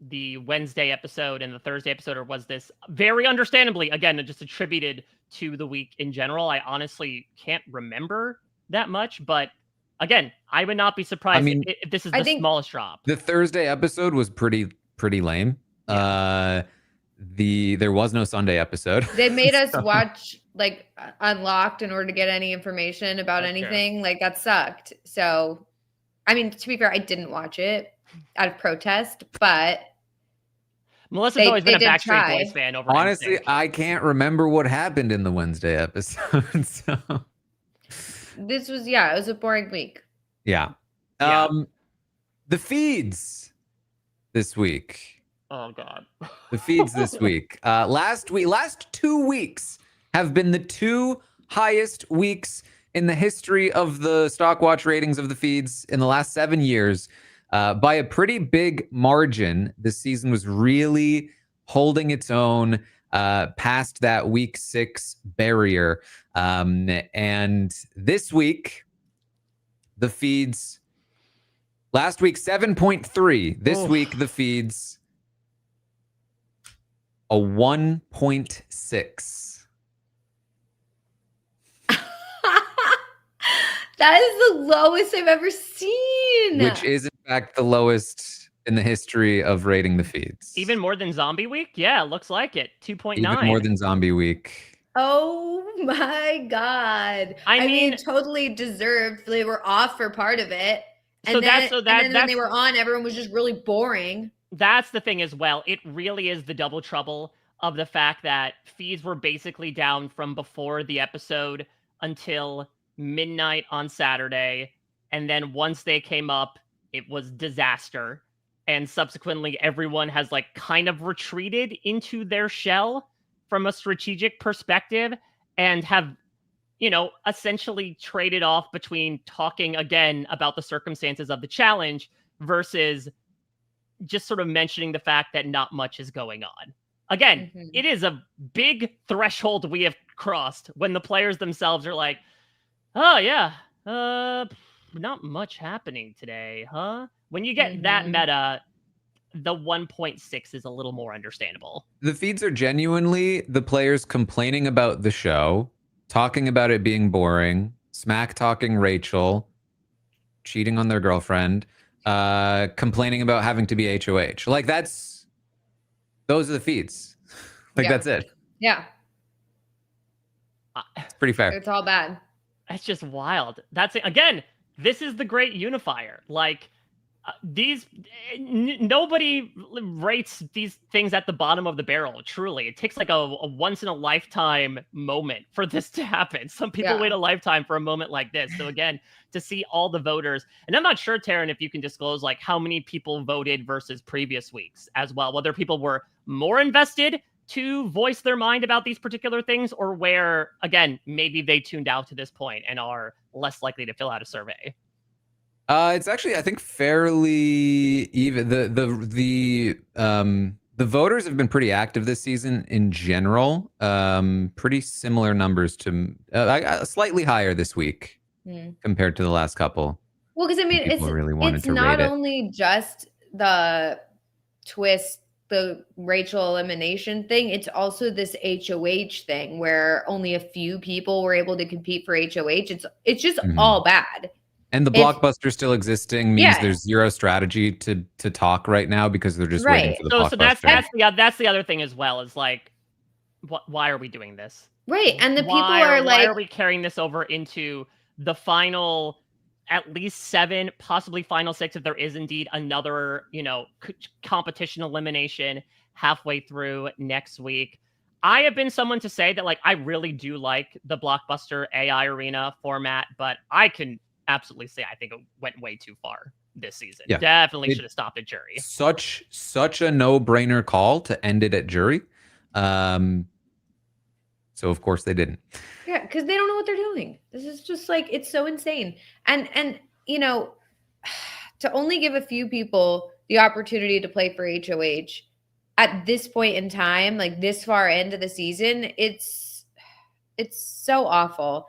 the Wednesday episode and the Thursday episode, or was this very understandably, again, just attributed to the week in general? I honestly can't remember that much, but again, I would not be surprised if this is the smallest drop. The Thursday episode was pretty lame. Yeah. There was no Sunday episode. They made us watch Unlocked in order to get any information about anything. True. That sucked. So, I mean, to be fair, I didn't watch it out of protest, but Melissa's always been a Backstreet Boys fan. Honestly, I can't remember what happened in the Wednesday episode. So. This was, it was a boring week. Yeah. The feeds this week. Oh God. The feeds this week. Last 2 weeks have been the 2 highest weeks in the history of the Stockwatch ratings of the feeds in the last 7 years. By a pretty big margin. This season was really holding its own past that week 6 barrier. And this week, the feeds, last week 7.3. This week, the feeds, a 1.6. That is the lowest I've ever seen. Which is, in fact, the lowest in the history of rating the feeds. Even more than Zombie Week? Yeah, looks like it. 2.9. Even more than Zombie Week. Oh my God. I mean, totally deserved. They were off for part of it. And then when they were on, everyone was just really boring. That's the thing as well. It really is the double trouble of the fact that feeds were basically down from before the episode until midnight on Saturday. And then once they came up, it was disaster. And subsequently, everyone has kind of retreated into their shell from a strategic perspective and have, essentially traded off between talking again about the circumstances of the challenge versus just sort of mentioning the fact that not much is going on. Again, It is a big threshold we have crossed when the players themselves are like, oh yeah, not much happening today, huh? When you get that meta, the 1.6 is a little more understandable. The feeds are genuinely the players complaining about the show, talking about it being boring, smack talking Rachel, cheating on their girlfriend, complaining about having to be HOH. Those are the feeds. That's it. Yeah. It's pretty fair. It's all bad. That's just wild. That's it. Again, this is the great unifier. Nobody rates these things at the bottom of the barrel. Truly, it takes like a once in a lifetime moment for this to happen. Some people wait a lifetime for a moment like this. So again, to see all the voters, and I'm not sure, Taran, if you can disclose like how many people voted versus previous weeks as well, whether people were more invested to voice their mind about these particular things, or where again maybe they tuned out to this point and are less likely to fill out a survey. It's actually, I think, fairly even. The voters have been pretty active this season in general. Pretty similar numbers to slightly higher this week compared to the last couple. Well, because I mean, people really wanted it's to not rate it. only just the twist, the Rachel elimination thing. It's also this HOH thing where only a few people were able to compete for HOH. It's just all bad. And the blockbuster still existing means there's zero strategy to talk right now because they're just waiting for the blockbuster. So that's the other thing as well, is like, why are we doing this? Right. And the people are like, why are we carrying this over into the final, at least 7, possibly final 6, if there is indeed another, competition elimination halfway through next week? I have been someone to say that, like, I really do like the blockbuster AI arena format, but I can absolutely say I think it went way too far this season. Yeah. Definitely should have stopped at jury. Such a no-brainer call to end it at jury. So of course they didn't. Yeah, because they don't know what they're doing. This is just like, it's so insane. And to only give a few people the opportunity to play for HOH at this point in time, like this far into the season, it's so awful.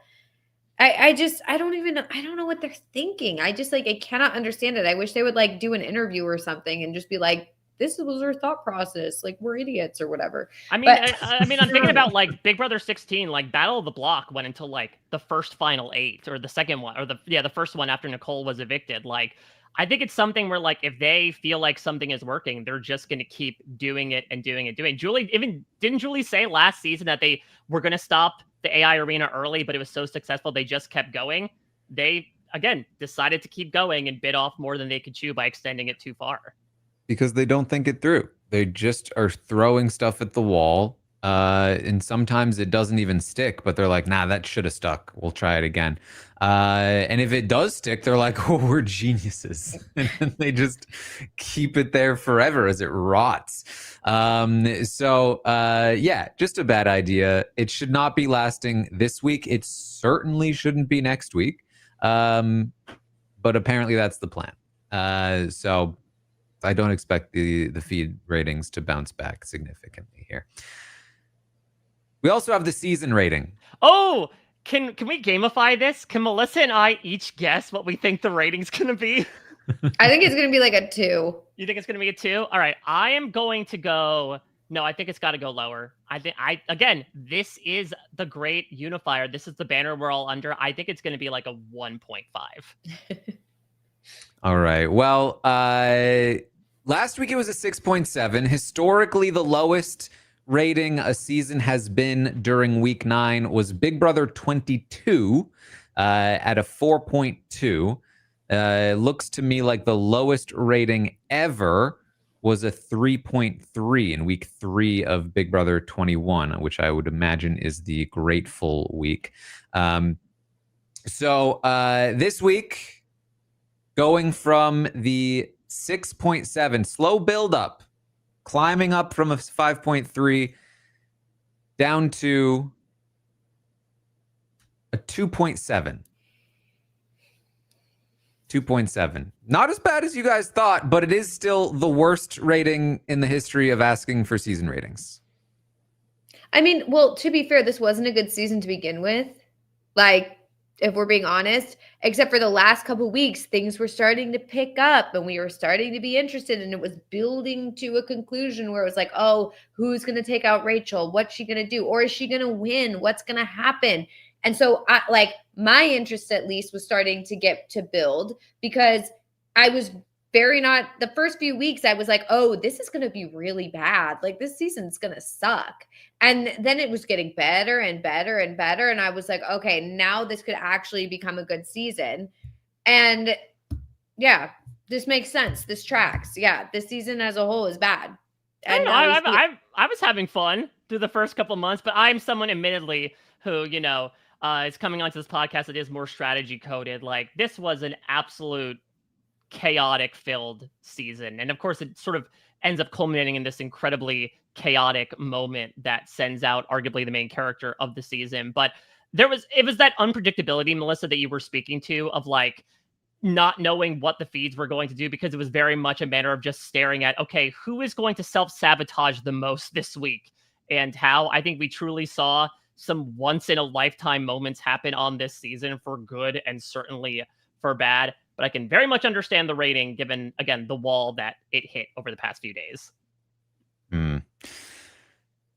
I don't know what they're thinking. I cannot understand it. I wish they would like do an interview or something and just be like, this was our thought process. Like, we're idiots or whatever. I mean, I'm thinking about like Big Brother 16, like Battle of the Block went until like the first final 8, or the second one, or the first one after Nicole was evicted. Like, I think it's something where like, if they feel like something is working, they're just going to keep doing it and doing it. Didn't Julie say last season that they were going to stop the AI arena early, but it was so successful they just kept going? They again decided to keep going and bit off more than they could chew by extending it too far. Because they don't think it through. They just are throwing stuff at the wall. And sometimes it doesn't even stick, but they're like, nah, that should have stuck. We'll try it again. And if it does stick, they're like, oh, we're geniuses. And then they just keep it there forever as it rots. Yeah, just a bad idea. It should not be lasting this week. It certainly shouldn't be next week. But apparently that's the plan. So I don't expect the feed ratings to bounce back significantly here. We also have the season rating. Oh, can we gamify this? Can Melissa and I each guess what we think the rating's going to be? I think it's going to be like a 2. You think it's going to be a 2? All right. I am going to go. No, I think it's got to go lower. Again, this is the great unifier. This is the banner we're all under. I think it's going to be like a 1.5. All right. Well, last week it was a 6.7. Historically, the lowest rating a season has been during week 9 was Big Brother 22 at a 4.2. Looks to me like the lowest rating ever was a 3.3 in week 3 of Big Brother 21, which I would imagine is the Grateful week. So this week, going from the 6.7, slow build up, climbing up from a 5.3 down to a 2.7. 2.7. Not as bad as you guys thought, but it is still the worst rating in the history of asking for season ratings. I mean, well, to be fair, this wasn't a good season to begin with. Like, if we're being honest, except for the last couple of weeks, things were starting to pick up and we were starting to be interested, and it was building to a conclusion where it was like, oh, who's going to take out Rachel? What's she going to do? Or is she going to win? What's going to happen? And so my interest at least was starting to get to build, because I was the first few weeks I was like, oh, this is going to be really bad. Like, this season's going to suck. And then it was getting better and better and better. And I was like, okay, now this could actually become a good season. And yeah, This makes sense. This tracks. Yeah, this season as a whole is bad. And I was having fun through the first couple months, but I'm someone, admittedly, who, is coming onto this podcast that is more strategy coded. Like, this was an absolute chaotic filled season. And of course, it sort of ends up culminating in this incredibly chaotic moment that sends out arguably the main character of the season. But it was that unpredictability, Melissa, that you were speaking to, of like not knowing what the feeds were going to do, because it was very much a matter of just staring at, okay, who is going to self-sabotage the most this week, and how I think we truly saw some once in a lifetime moments happen on this season, for good and certainly for bad. But I can very much understand the rating, given, again, the wall that it hit over the past few days.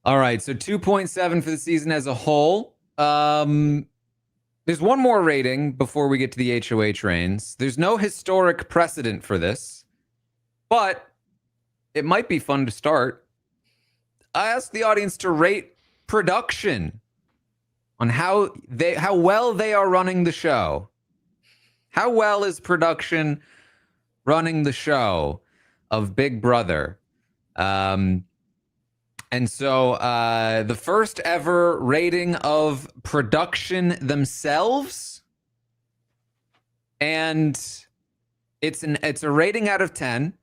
All right, so 2.7 for the season as a whole. There's one more rating before we get to the HOH reigns. There's no historic precedent for this, but it might be fun to start. I asked the audience to rate production on how well they are running the show. How well is production running the show of Big Brother? And so the first ever rating of production themselves, and it's a rating out of 10.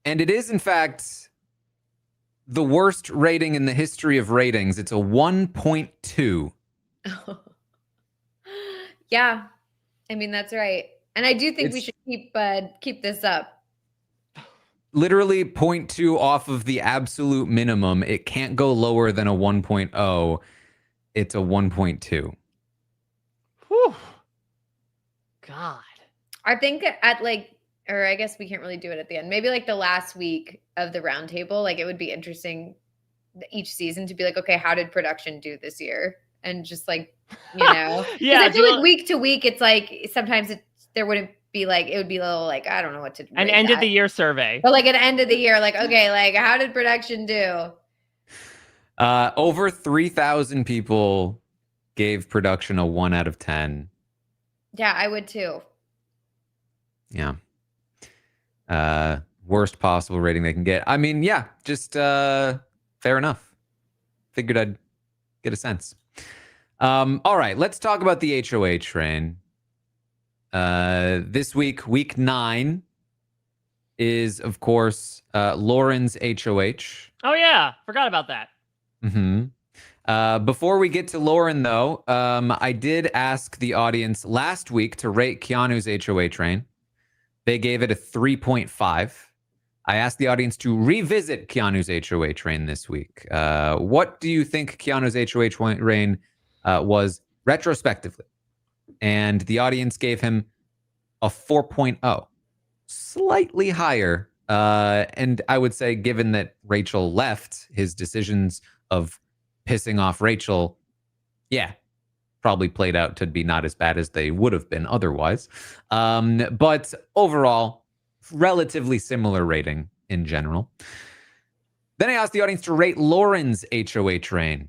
And it is, in fact, the worst rating in the history of ratings. It's a 1.2. Yeah, I mean, that's right. And I do think we should keep this up. Literally 0.2 off of the absolute minimum. It can't go lower than a 1.0. It's a 1.2. Whew. God. I think or I guess we can't really do it at the end. Maybe like the last week of the roundtable, like it would be interesting each season to be like, okay, how did production do this year? And just like, Yeah, I feel like week to week, it's like sometimes there wouldn't be like, it would be a little like, I don't know what to do. An end of the year survey. But like an end of the year, like, okay, like how did production do? Over 3,000 people gave production a 1 out of 10. Yeah, I would too. Yeah. Worst possible rating they can get. I mean, yeah, just fair enough. Figured I'd get a sense. All right, let's talk about the HOH reign. This week, week 9, is, of course, Lauren's HOH. Oh, yeah. Forgot about that. Mm-hmm. Before we get to Lauren, though, I did ask the audience last week to rate Keanu's HOH reign. They gave it a 3.5. I asked the audience to revisit Keanu's HOH reign this week. What do you think Keanu's HOH reign was retrospectively? And the audience gave him a 4.0, slightly higher. And I would say, given that Rachel left, his decisions of pissing off Rachel, yeah, probably played out to be not as bad as they would have been otherwise. But overall, relatively similar rating in general. Then I asked the audience to rate Lauren's HOH reign.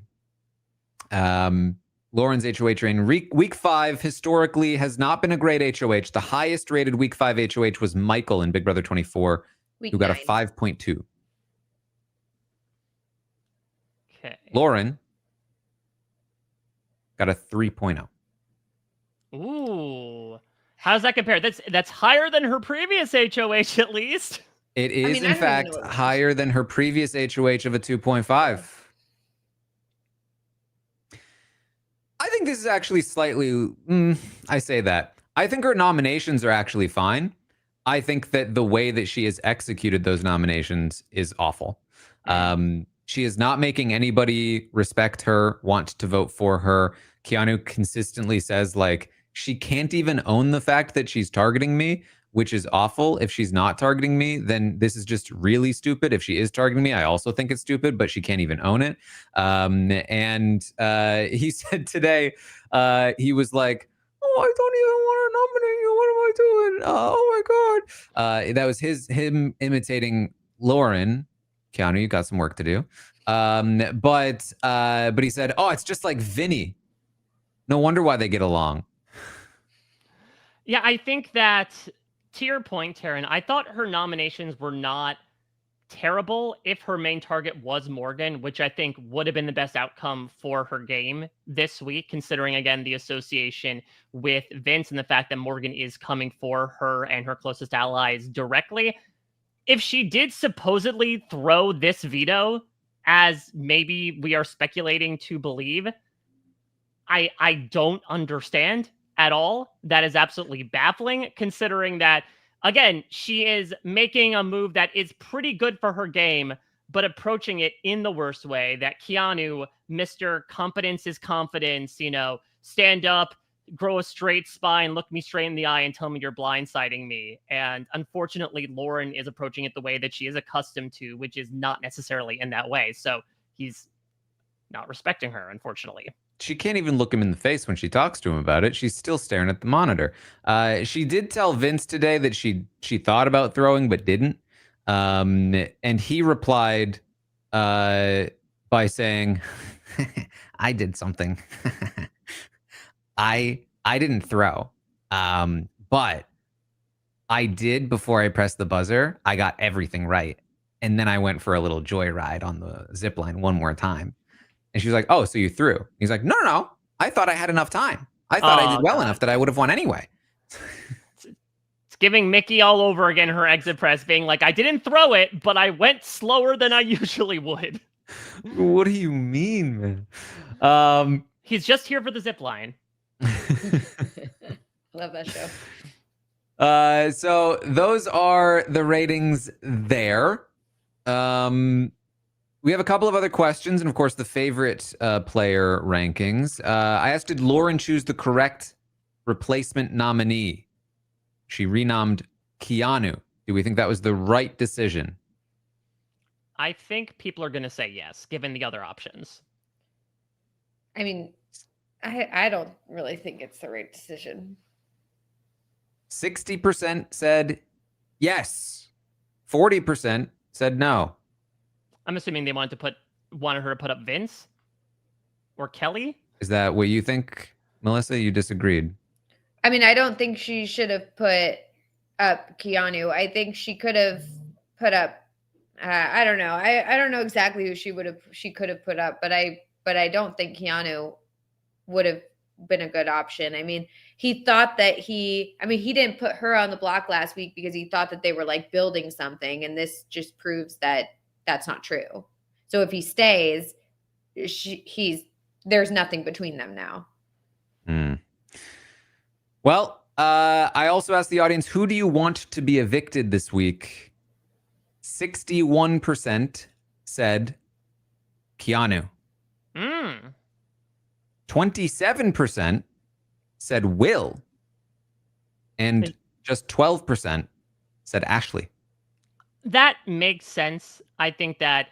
Lauren's HOH reign, week 5 historically has not been a great HOH. The highest rated week 5 HOH was Michael in Big Brother 24, who got a 5.2. Okay. Lauren got a 3.0. Ooh. How does that compare? That's higher than her previous HOH, at least. It is, in fact, higher than her previous HOH of a 2.5. I think this is actually slightly, I say that. I think her nominations are actually fine. I think that the way that she has executed those nominations is awful. She is not making anybody respect her, want to vote for her. Keanu consistently says, like, she can't even own the fact that she's targeting me, which is awful. If she's not targeting me, then this is just really stupid. If she is targeting me, I also think it's stupid, but she can't even own it. And he said today, he was like, oh, I don't even want to nominate you. What am I doing? Oh my God. That was him imitating Lauren. Keanu, you got some work to do. But he said, oh, it's just like Vinny. No wonder why they get along. Yeah, I think that, to your point, Taran, I thought her nominations were not terrible if her main target was Morgan, which I think would have been the best outcome for her game this week, considering, again, the association with Vince and the fact that Morgan is coming for her and her closest allies directly. If she did supposedly throw this veto, as maybe we are speculating to believe, I don't understand at all. That is absolutely baffling, considering that, again, she is making a move that is pretty good for her game, but approaching it in the worst way. That Keanu, Mr. Competence is confidence, stand up, grow a straight spine, look me straight in the eye and tell me you're blindsiding me. And unfortunately, Lauren is approaching it the way that she is accustomed to, which is not necessarily in that way. So he's not respecting her, unfortunately. She can't even look him in the face when she talks to him about it. She's still staring at the monitor. She did tell Vince today that she thought about throwing but didn't. And he replied by saying, I did something. I didn't throw. But I did before I pressed the buzzer. I got everything right. And then I went for a little joyride on the zip line one more time. And she was like, oh, so you threw. He's like, no. I thought I had enough time. I thought I did well enough that I would have won anyway. It's giving Mickey all over again her exit press, being like, I didn't throw it, but I went slower than I usually would. What do you mean, man? He's just here for the zip line. Love that show. So those are the ratings there. We have a couple of other questions, and of course, the favorite player rankings. I asked, did Lauren choose the correct replacement nominee? She renommed Keanu. Do we think that was the right decision? I think people are going to say yes, given the other options. I mean, I don't really think it's the right decision. 60% said yes. 40% said no. I'm assuming they wanted her to put up Vince or Kelly. Is that what you think, Melissa? You disagreed. I mean, I don't think she should have put up Keanu. I think she could have put up. I don't know. I don't know exactly who she could have put up, but I don't think Keanu would have been a good option. I mean, he thought that he didn't put her on the block last week because he thought that they were like building something, and this just proves that that's not true. So if he stays, there's nothing between them now. Well, I also asked the audience, who do you want to be evicted this week? 61% said Keanu. 27% said Will. And just 12% said Ashley. That makes sense. I think that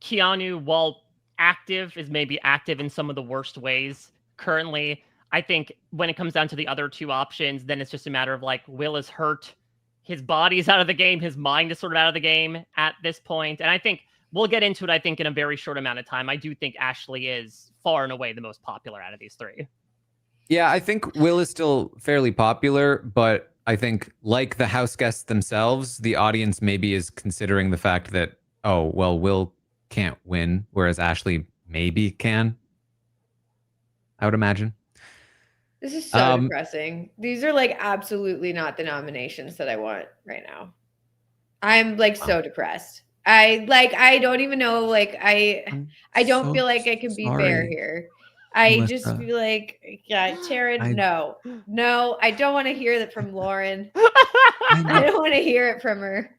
Keanu, while active, is maybe active in some of the worst ways currently. I think when it comes down to the other two options, then it's just a matter of like, Will is hurt. His body's out of the game. His mind is sort of out of the game at this point. And I think we'll get into it, I think, in a very short amount of time. I do think Ashley is far and away the most popular out of these three. Yeah, I think Will is still fairly popular, but I think, like the house guests themselves, the audience maybe is considering the fact that, oh, well, Will can't win, whereas Ashley maybe can. I would imagine. This is so depressing. These are like absolutely not the nominations that I want right now. I'm like so depressed. I don't even know. Like I don't feel like I can be fair here. I Melissa, just feel like, yeah, Taran, no, I don't want to hear that from Lauren. I don't want to hear it from her.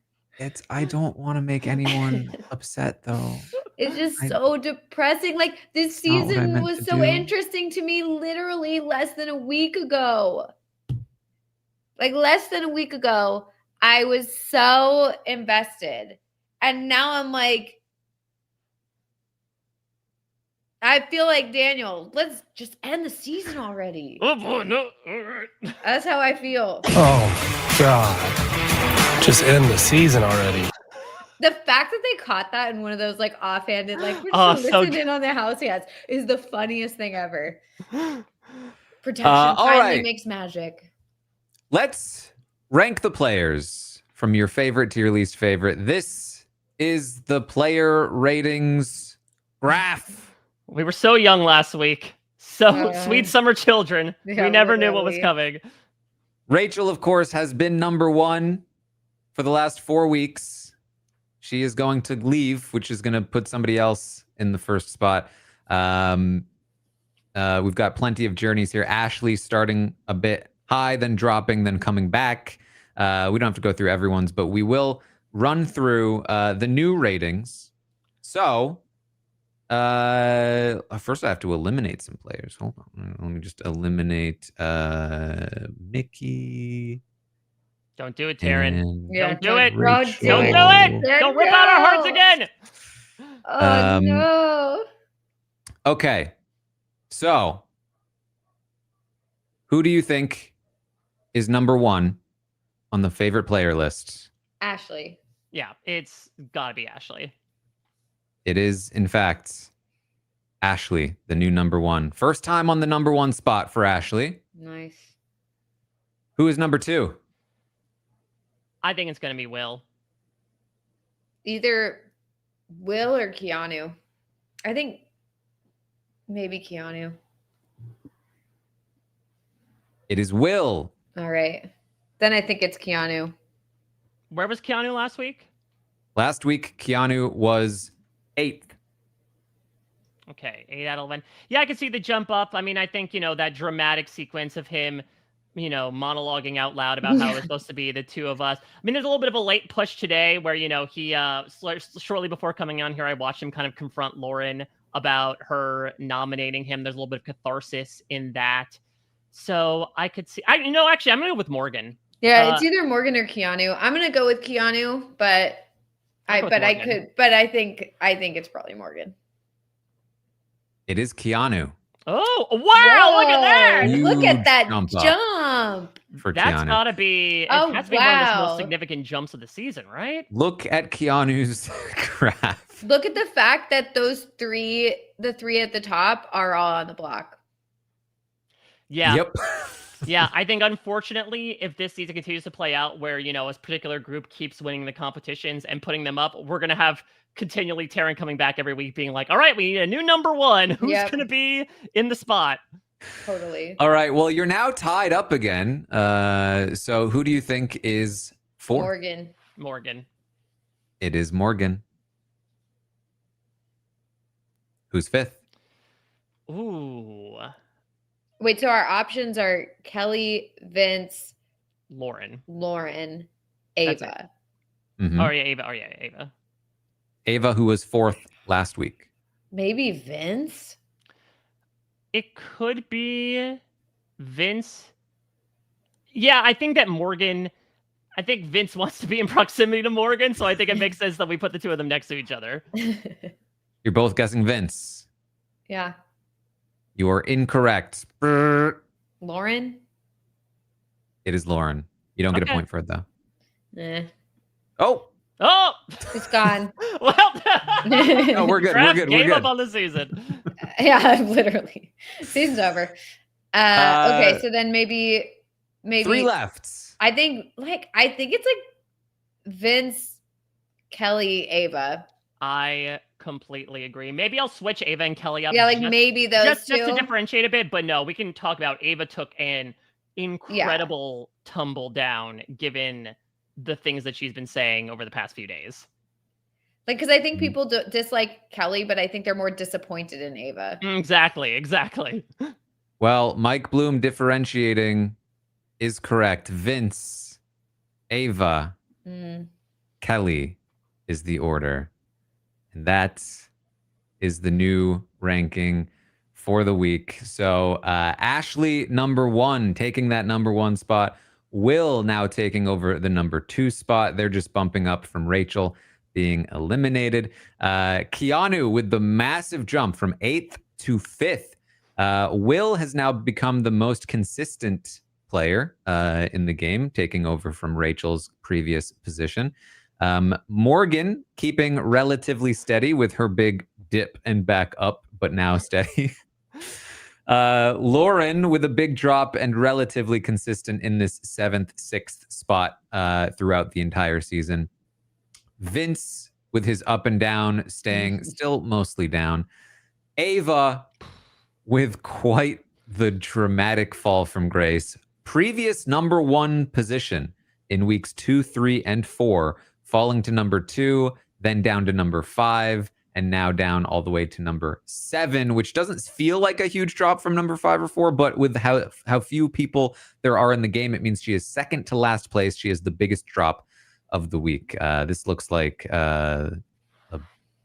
I don't want to make anyone upset, though. It's just so depressing. Like, this season was so interesting to me literally less than a week ago. Like, less than a week ago, I was so invested. And now I'm like, I feel like, Daniel, let's just end the season already. Oh, boy, no. All right. That's how I feel. Oh, God. Just end the season already. The fact that they caught that in one of those, like, offhanded, like, we're just listening in on the house guests is the funniest thing ever. Protection finally makes magic. Let's rank the players from your favorite to your least favorite. This is the player ratings graph. We were so young last week. So sweet summer children. Yeah, we never knew what was literally. coming. Rachel, of course, has been number one for the last 4 weeks. She is going to leave, which is going to put somebody else in the first spot. We've got plenty of journeys here. Ashley starting a bit high, then dropping, then coming back. We don't have to go through everyone's, but we will run through the new ratings. So, first I have to eliminate some players. Hold on. Let me just eliminate Mickey. Don't do it, Taran. Yeah, Don't do it. Rachel. Don't do it. Don't rip out our hearts again. Oh, no. Okay. So, who do you think is number one on the favorite player list? Ashley. Yeah, it's gotta be Ashley. It is, in fact, Ashley, the new number one. First time on the number one spot for Ashley. Nice. Who is number two? I think it's gonna be Will. Either Will or Keanu. I think maybe Keanu. It is Will. All right. Then I think it's Keanu. Where was Keanu last week? Last week, Keanu was 8th. Okay, 8 out of 11. Yeah, I can see the jump up. I mean, I think, that dramatic sequence of him, monologuing out loud about how it was supposed to be the two of us. I mean, there's a little bit of a late push today where, he, shortly before coming on here, I watched him kind of confront Lauren about her nominating him. There's a little bit of catharsis in that. So I could see, actually, I'm going to go with Morgan. Yeah, it's either Morgan or Keanu. I'm going to go with Keanu, but I think it's probably Morgan. It is Keanu. Oh, wow, look at that. Look at that jump. For That's Keanu. gotta be, Oh, one of the most wow. significant jumps of the season, right? Look at Keanu's graph. Look at the fact that the three at the top are all on the block. Yeah. Yep. Yeah, I think unfortunately, if this season continues to play out where, a particular group keeps winning the competitions and putting them up, we're going to have continually Taran coming back every week being like, all right, we need a new number one. Who's going to be in the spot? Totally. All right. Well, you're now tied up again. So who do you think is 4th? Morgan. It is Morgan. Who's 5th? Ooh. Wait, so our options are Kelly, Vince, Lauren, Ava. Mm-hmm. Oh, yeah, Ava. Ava, who was 4th last week. Maybe Vince? It could be Vince. Yeah, I think that Vince wants to be in proximity to Morgan, so I think it makes sense that we put the two of them next to each other. You're both guessing Vince. Yeah. You are incorrect. Lauren? It is Lauren. You don't get a point for it, though. Oh, it's gone. Well, no, we're good. We're good. Gave up on the season. Yeah, literally. Season's over. Okay, so then maybe 3 left. I think it's like Vince, Kelly, Ava. I completely agree. Maybe I'll switch Ava and Kelly up. Yeah, like maybe those two. Just to differentiate a bit, but no, we can talk about Ava took an incredible tumble down given the things that she's been saying over the past few days. Like, because I think people dislike Kelly, but I think they're more disappointed in Ava. Exactly. Well, Mike Bloom differentiating is correct. Vince, Ava, Kelly is the order. And that is the new ranking for the week. So Ashley, number 1, taking that number 1 spot. Will now taking over the number 2 spot. They're just bumping up from Rachel being eliminated. Keanu with the massive jump from 8th to 5th. Will has now become the most consistent player in the game, taking over from Rachel's previous position. Morgan keeping relatively steady with her big dip and back up, but now steady. Lauren with a big drop and relatively consistent in this 7th, 6th spot throughout the entire season. Vince with his up and down, staying still mostly down. Ava with quite the dramatic fall from grace. Previous number 1 position in weeks 2, 3, and 4, falling to number 2, then down to number 5, and now down all the way to number 7, which doesn't feel like a huge drop from number 5 or 4, but with how few people there are in the game, it means she is second to last place. She is the biggest drop of the week. This looks like a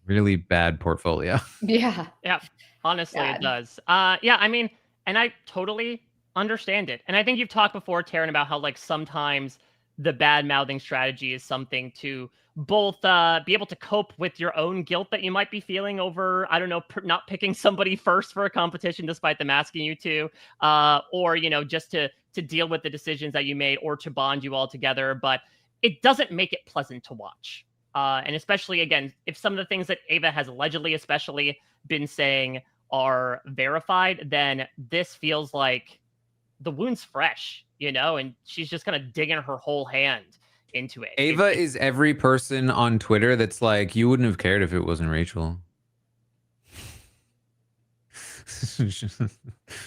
really bad portfolio. Yeah. Yeah. Honestly, it does. Yeah, I mean, and I totally understand it. And I think you've talked before, Taran, about how like sometimes the bad mouthing strategy is something to both be able to cope with your own guilt that you might be feeling over, I don't know, not picking somebody first for a competition despite them asking you to, or, you know, just to deal with the decisions that you made or to bond you all together. But it doesn't make it pleasant to watch. And especially, again, if some of the things that Ava has allegedly especially been saying are verified, then this feels like the wound's fresh, you know, and she's just kind of digging her whole hand into it. Ava is every person on Twitter that's like, you wouldn't have cared if it wasn't Rachel.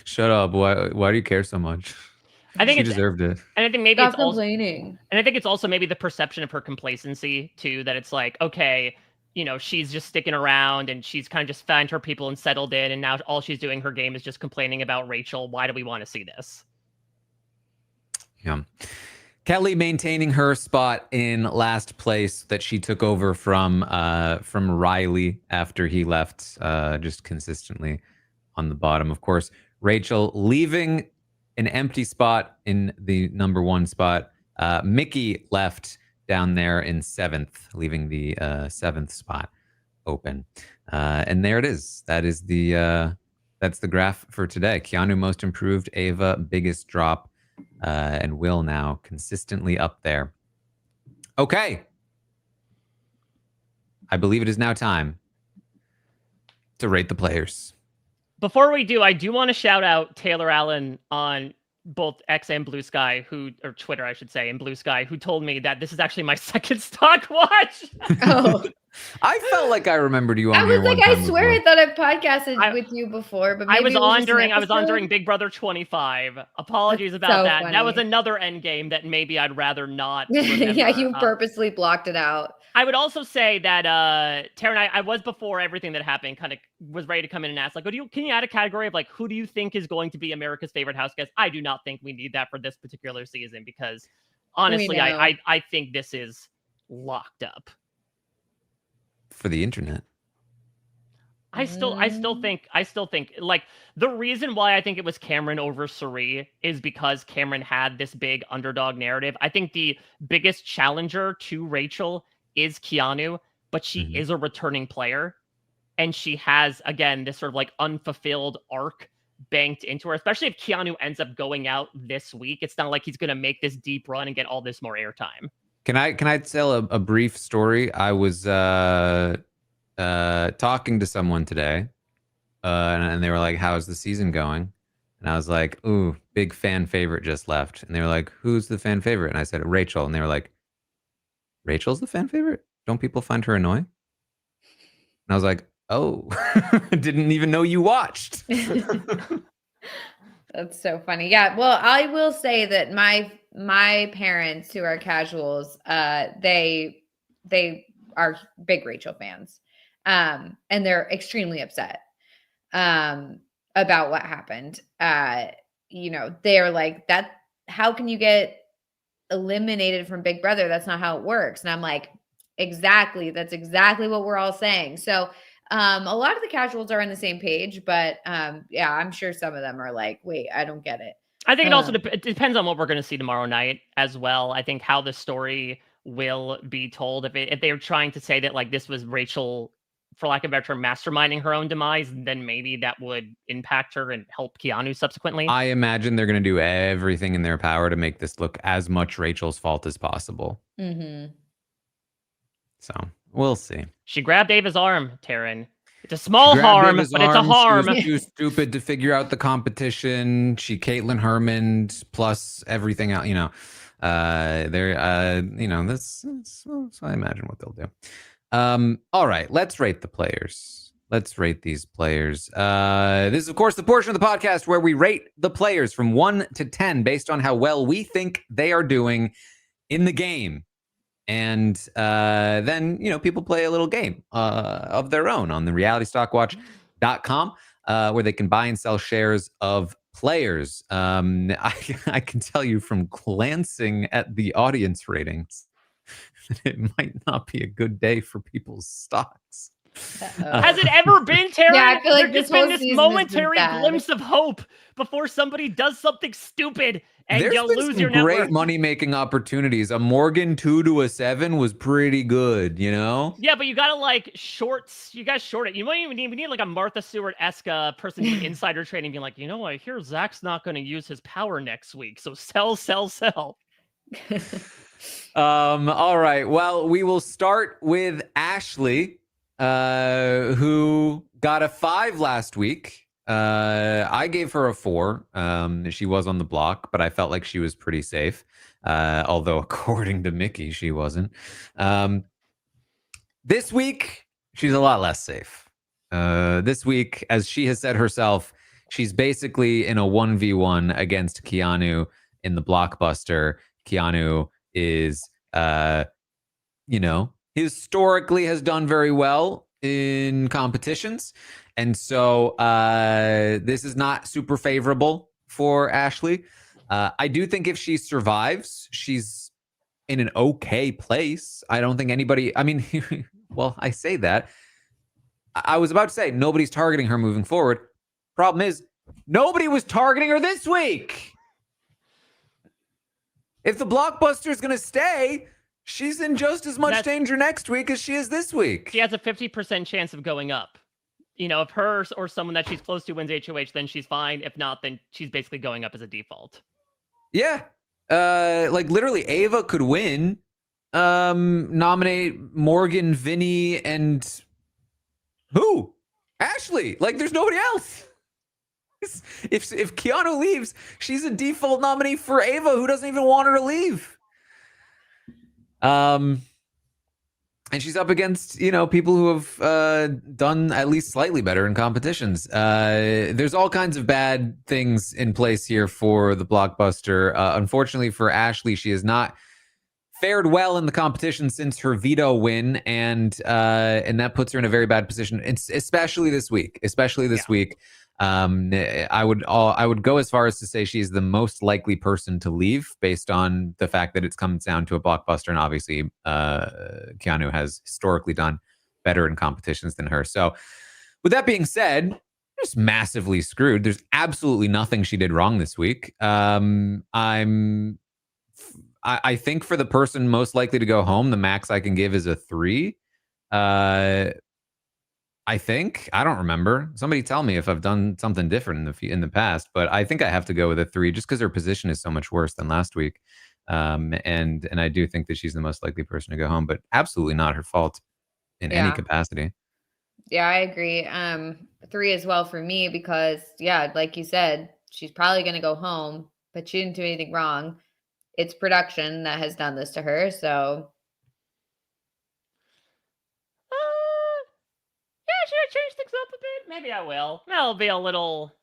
Shut up. Why do you care so much? I think she deserved it. And I think maybe Stop it's also, complaining. and I think it's also maybe the perception of her complacency too, that it's like, okay, you know, she's just sticking around and she's kind of just found her people and settled in, and now all she's doing her game is just complaining about Rachel. Why do we want to see this? Yeah. Kelly maintaining her spot in last place that she took over from Riley after he left, just consistently on the bottom. Of course, Rachel leaving an empty spot in the number 1 spot. Mickey left down there in 7th, leaving the 7th spot open. And there it is. That's the graph for today. Keanu most improved, Ava biggest drop, and Will now consistently up there. Okay. I believe it is now time to rate the players. Before we do, I do want to shout out Taylor Allen on both X and Blue Sky, or Twitter, I should say, and Blue Sky, who told me that this is actually my second Stockwatch. Oh. I felt like I remembered you on I here was like, one I time swear before. I thought I've podcasted with you before, but maybe I was on episode? during Big Brother 25. Apologies That's about so that. funny. That was another end game that maybe I'd rather not remember. Yeah, you purposely blocked it out. I would also say that Taran, I was, before everything that happened, kind of was ready to come in and ask, like, can you add a category of like, who do you think is going to be America's favorite house guest? I do not think we need that for this particular season, because honestly, I think this is locked up For the internet. I still think like the reason why I think it was Cameron over Suri is because Cameron had this big underdog narrative. I think the biggest challenger to Rachel is Keanu, but she is a returning player, and she has, again, this sort of like unfulfilled arc banked into her, especially if Keanu ends up going out this week. It's not like he's going to make this deep run and get all this more airtime. Can I tell a brief story? I was talking to someone today, and they were like, how's the season going? And I was like, ooh, big fan favorite just left. And they were like, who's the fan favorite? And I said, Rachel. And they were like, Rachel's the fan favorite? Don't people find her annoying? And I was like, oh, didn't even know you watched. That's so funny. Yeah. Well, I will say that my parents, who are casuals, they are big Rachel fans. And they're extremely upset about what happened. You know, they're like, how can you get eliminated from Big Brother? That's not how it works. And I'm like, exactly. That's exactly what we're all saying. So a lot of the casuals are on the same page, but yeah, I'm sure some of them are like, wait, I don't get it. I think it also it depends on what we're going to see tomorrow night as well. I think how the story will be told. If they're trying to say that like this was Rachel, for lack of a better term, masterminding her own demise, then maybe that would impact her and help Keanu subsequently. I imagine they're going to do everything in their power to make this look as much Rachel's fault as possible. Mm-hmm. So we'll see. She grabbed Ava's arm, Taran. It's a small harm, Ava's but it's a arm. harm. She was too stupid to figure out the competition. She Caitlin Herman plus everything else. You know, you know, that's I imagine what they'll do. All right, let's rate the players. Let's rate these players. This is, of course, the portion of the podcast where we rate the players from 1 to 10 based on how well we think they are doing in the game. And then, you know, people play a little game of their own on the realitystockwatch.com where they can buy and sell shares of players. I can tell you from glancing at the audience ratings that it might not be a good day for people's stocks. Has it ever been, Taran? Yeah, I feel like There's this been whole this season has been momentary bad. glimpse of hope before somebody does something stupid and There's you been lose some your great network. money-making opportunities. A Morgan 2 to a 7 was pretty good, you know? Yeah, but you gotta like shorts. You guys short it. You might even need like a Martha Stewart-esque person doing insider trading, being like, you know, I hear Zach's not going to use his power next week, so sell, sell, sell. All right. Well, we will start with Ashley, who got a 5 last week. I gave her a 4. She was on the block, but I felt like she was pretty safe. Although according to Mickey, she wasn't. This week, she's a lot less safe. This week, as she has said herself, she's basically in a 1v1 against Keanu in the blockbuster. Keanu is, you know, historically has done very well in competitions. And so this is not super favorable for Ashley. I do think if she survives, she's in an okay place. I don't think anybody, I mean, well, I say that. I was about to say nobody's targeting her moving forward. Problem is, nobody was targeting her this week. If the blockbuster is going to stay, she's in just as much danger next week as she is this week. She has a 50% chance of going up. You know, if her or someone that she's close to wins HOH, then she's fine. If not, then she's basically going up as a default. Yeah. Like literally Ava could win. Nominate Morgan, Vinny, and who? Ashley. Like there's nobody else. If Keanu leaves, she's a default nominee for Ava, who doesn't even want her to leave. And she's up against, you know, people who have done at least slightly better in competitions. There's all kinds of bad things in place here for the blockbuster. Unfortunately for Ashley, she has not fared well in the competition since her veto win, and that puts her in a very bad position. It's especially this week. Week. I would go as far as to say she's the most likely person to leave based on the fact that it's come down to a blockbuster, and obviously Keanu has historically done better in competitions than her. So with that being said, just massively screwed. There's absolutely nothing she did wrong this week. I think for the person most likely to go home, the max I can give is a 3. I think, I don't remember. Somebody tell me if I've done something different in the past, but I think I have to go with a 3 just because her position is so much worse than last week. And I do think that she's the most likely person to go home, but absolutely not her fault in any capacity. Yeah, I agree. 3 as well for me because, yeah, like you said, she's probably going to go home, but she didn't do anything wrong. It's production that has done this to her, so... Should I change things up a bit? Maybe I will. I'll be a little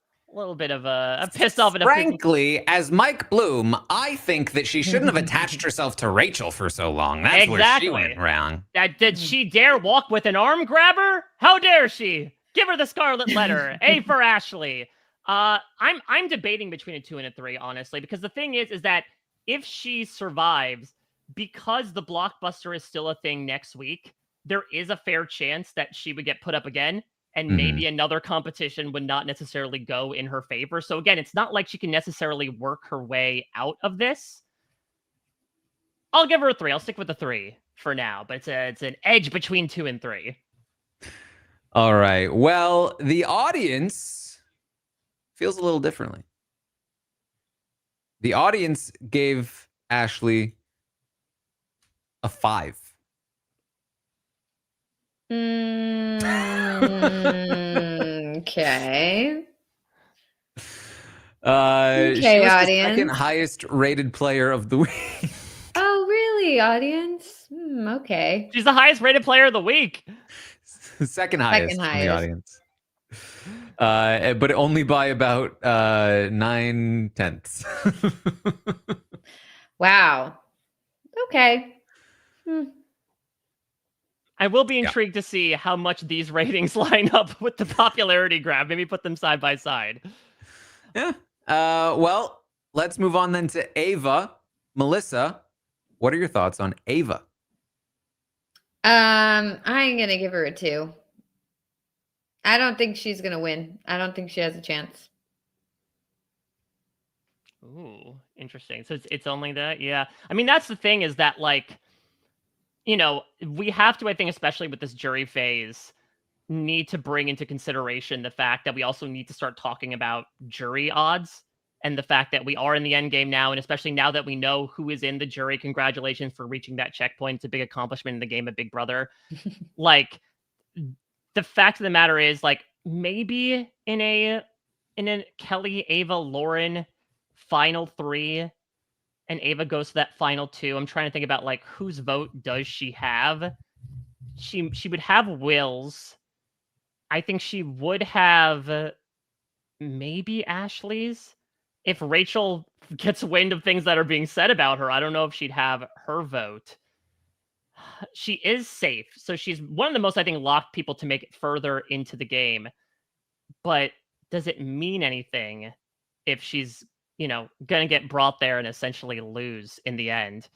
bit of a pissed off. Frankly, as Mike Bloom, I think that she shouldn't have attached herself to Rachel for so long. That's where she went wrong. Did she dare walk with an arm grabber? How dare she? Give her the scarlet letter. A for Ashley. I'm debating between a 2 and a 3, honestly, because the thing is that if she survives, because the blockbuster is still a thing next week, there is a fair chance that she would get put up again, and maybe another competition would not necessarily go in her favor. So again, it's not like she can necessarily work her way out of this. I'll give her a 3. I'll stick with the 3 for now, but it's an edge between 2 and 3. All right. Well, the audience feels a little differently. The audience gave Ashley a 5. Okay. She Okay, was the audience. second highest rated player of the week. Oh, really, audience? Okay. She's the highest rated player of the week. Second highest Second from the highest. audience. But only by about 9/10. Wow. Okay. I will be intrigued to see how much these ratings line up with the popularity graph. Maybe put them side by side. Yeah. Well, let's move on then to Ava. Melissa, what are your thoughts on Ava? I'm gonna give her a 2. I don't think she's gonna win. I don't think she has a chance. Ooh, interesting. So it's only that, yeah. I mean, that's the thing is that, like, you know, we have to, I think, especially with this jury phase, need to bring into consideration the fact that we also need to start talking about jury odds and the fact that we are in the end game now, and especially now that we know who is in the jury. Congratulations for reaching that checkpoint. It's a big accomplishment in the game of Big Brother. Like, the fact of the matter is, like, maybe in a Kelly, Ava, Lauren final 3 and Ava goes to that final 2. I'm trying to think about, like, whose vote does she have? She would have Will's. I think she would have maybe Ashley's. If Rachel gets wind of things that are being said about her, I don't know if she'd have her vote. She is safe, so she's one of the most, I think, locked people to make it further into the game. But does it mean anything if she's, you know, gonna get brought there and essentially lose in the end?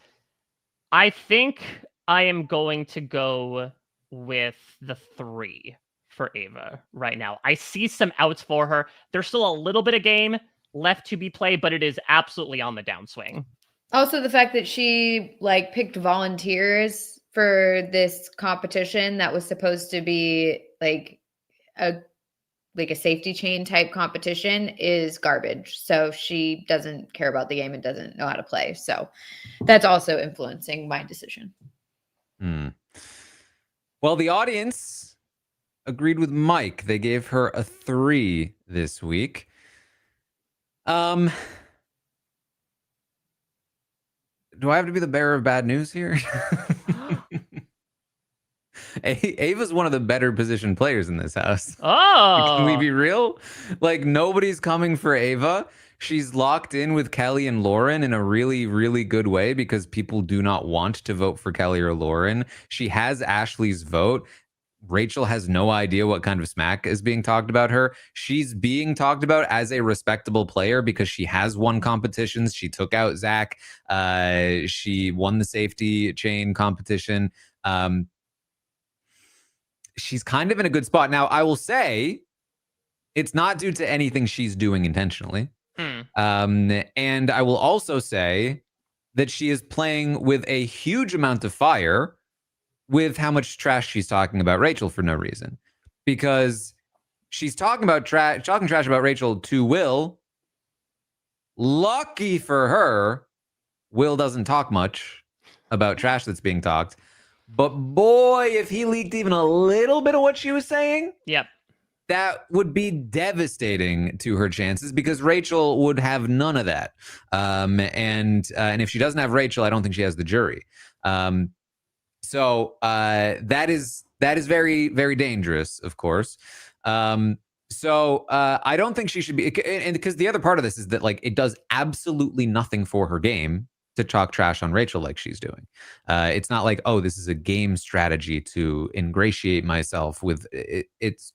I think I am going to go with the 3 for Ava right now. I see some outs for her. There's still a little bit of game left to be played, but it is absolutely on the downswing. Also, the fact that she picked volunteers for this competition that was supposed to be like a safety chain type competition is garbage. So she doesn't care about the game and doesn't know how to play. So that's also influencing my decision. Well, the audience agreed with Mike. They gave her a 3 this week. Do I have to be the bearer of bad news here? Ava's one of the better positioned players in this house. Oh, Can we be real? Like, nobody's coming for Ava. She's locked in with Kelly and Lauren in a really, really good way because people do not want to vote for Kelly or Lauren. She has Ashley's vote. Rachel has no idea what kind of smack is being talked about her. She's being talked about as a respectable player because she has won competitions. She took out Zach. She won the safety chain competition. She's kind of in a good spot. Now, I will say it's not due to anything she's doing intentionally. And I will also say that she is playing with a huge amount of fire with how much trash she's talking about Rachel for no reason. Because she's talking trash about Rachel to Will. Lucky for her, Will doesn't talk much about trash that's being talked. But boy, if he leaked even a little bit of what she was saying, yep, that would be devastating to her chances because Rachel would have none of that. And if she doesn't have Rachel, I don't think she has the jury. So that is very, very dangerous, of course. So I don't think she should be, and because the other part of this is that it does absolutely nothing for her game to talk trash on Rachel like she's doing. It's not like, oh, this is a game strategy to ingratiate myself with it. It's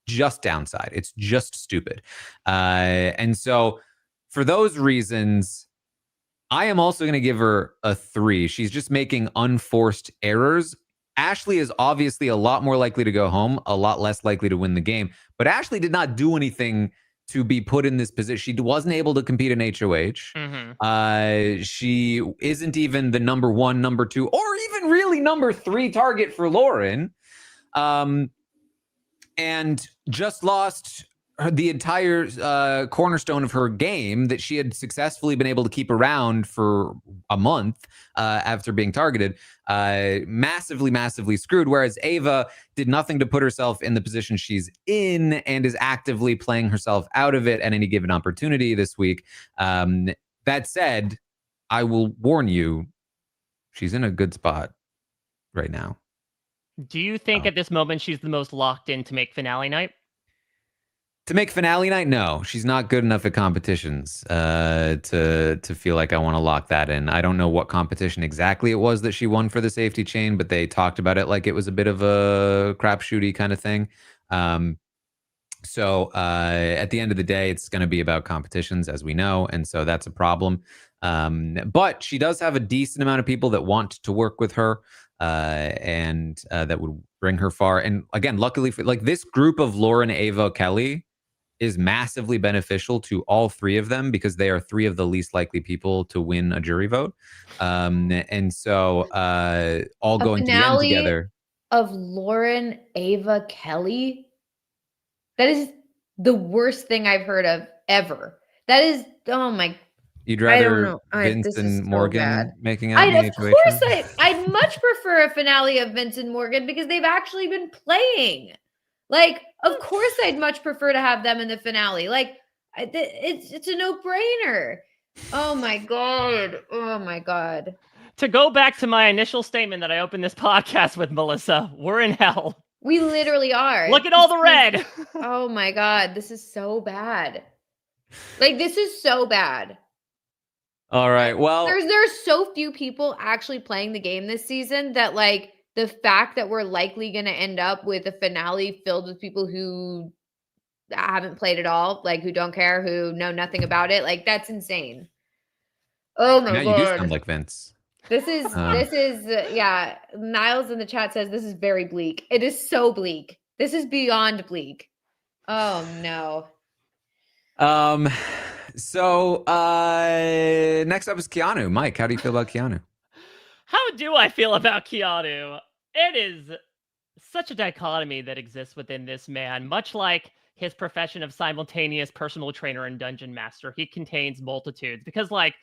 just downside. It's just stupid. And so for those reasons, I am also going to give her a 3. She's just making unforced errors. Ashley is obviously a lot more likely to go home, a lot less likely to win the game. But Ashley did not do anything to be put in this position. She wasn't able to compete in HOH. She isn't even the number 1, number 2, or even really number 3 target for Lauren. And just lost the entire cornerstone of her game that she had successfully been able to keep around for a month after being targeted, massively screwed. Whereas Ava did nothing to put herself in the position she's in and is actively playing herself out of it at any given opportunity this week. That said, I will warn you, she's in a good spot right now. Do you think at this moment she's the most locked in to make finale night? To make finale night, no, she's not good enough at competitions to feel like I want to lock that in. I don't know what competition exactly it was that she won for the safety chain, but they talked about it like it was a bit of a crapshooty kind of thing. So at the end of the day, it's going to be about competitions, as we know, and so that's a problem. But she does have a decent amount of people that want to work with her, and that would bring her far. And again, luckily, for like this group of Lauren, Ava, Kelly is massively beneficial to all three of them because they are three of the least likely people to win a jury vote. And so all going to the end together. Of Lauren, Ava, Kelly. That is the worst thing I've heard of ever. That is, oh my. You'd rather Vince and Morgan making out in Of course, I'd much prefer a finale of Vince and Morgan because they've actually been playing. Like, of course, I'd much prefer to have them in the finale. Like, it's a no-brainer. Oh my god! Oh my god! To go back to my initial statement that I opened this podcast with, Melissa, we're in hell. We literally are. Look at all the red. Oh my god, this is so bad. Like, this is so bad. All right. Well, there are so few people actually playing the game this season that, like, the fact that we're likely going to end up with a finale filled with people who haven't played at all, like who don't care, who know nothing about it, like that's insane. Oh my god! You do sound like Vince. This is yeah. Niles in the chat says this is very bleak. It is so bleak. This is beyond bleak. Oh no. So next up is Keanu. Mike, how do you feel about Keanu? How do I feel about Keanu? It is such a dichotomy that exists within this man, much like his profession of simultaneous personal trainer and dungeon master. He contains multitudes because, like,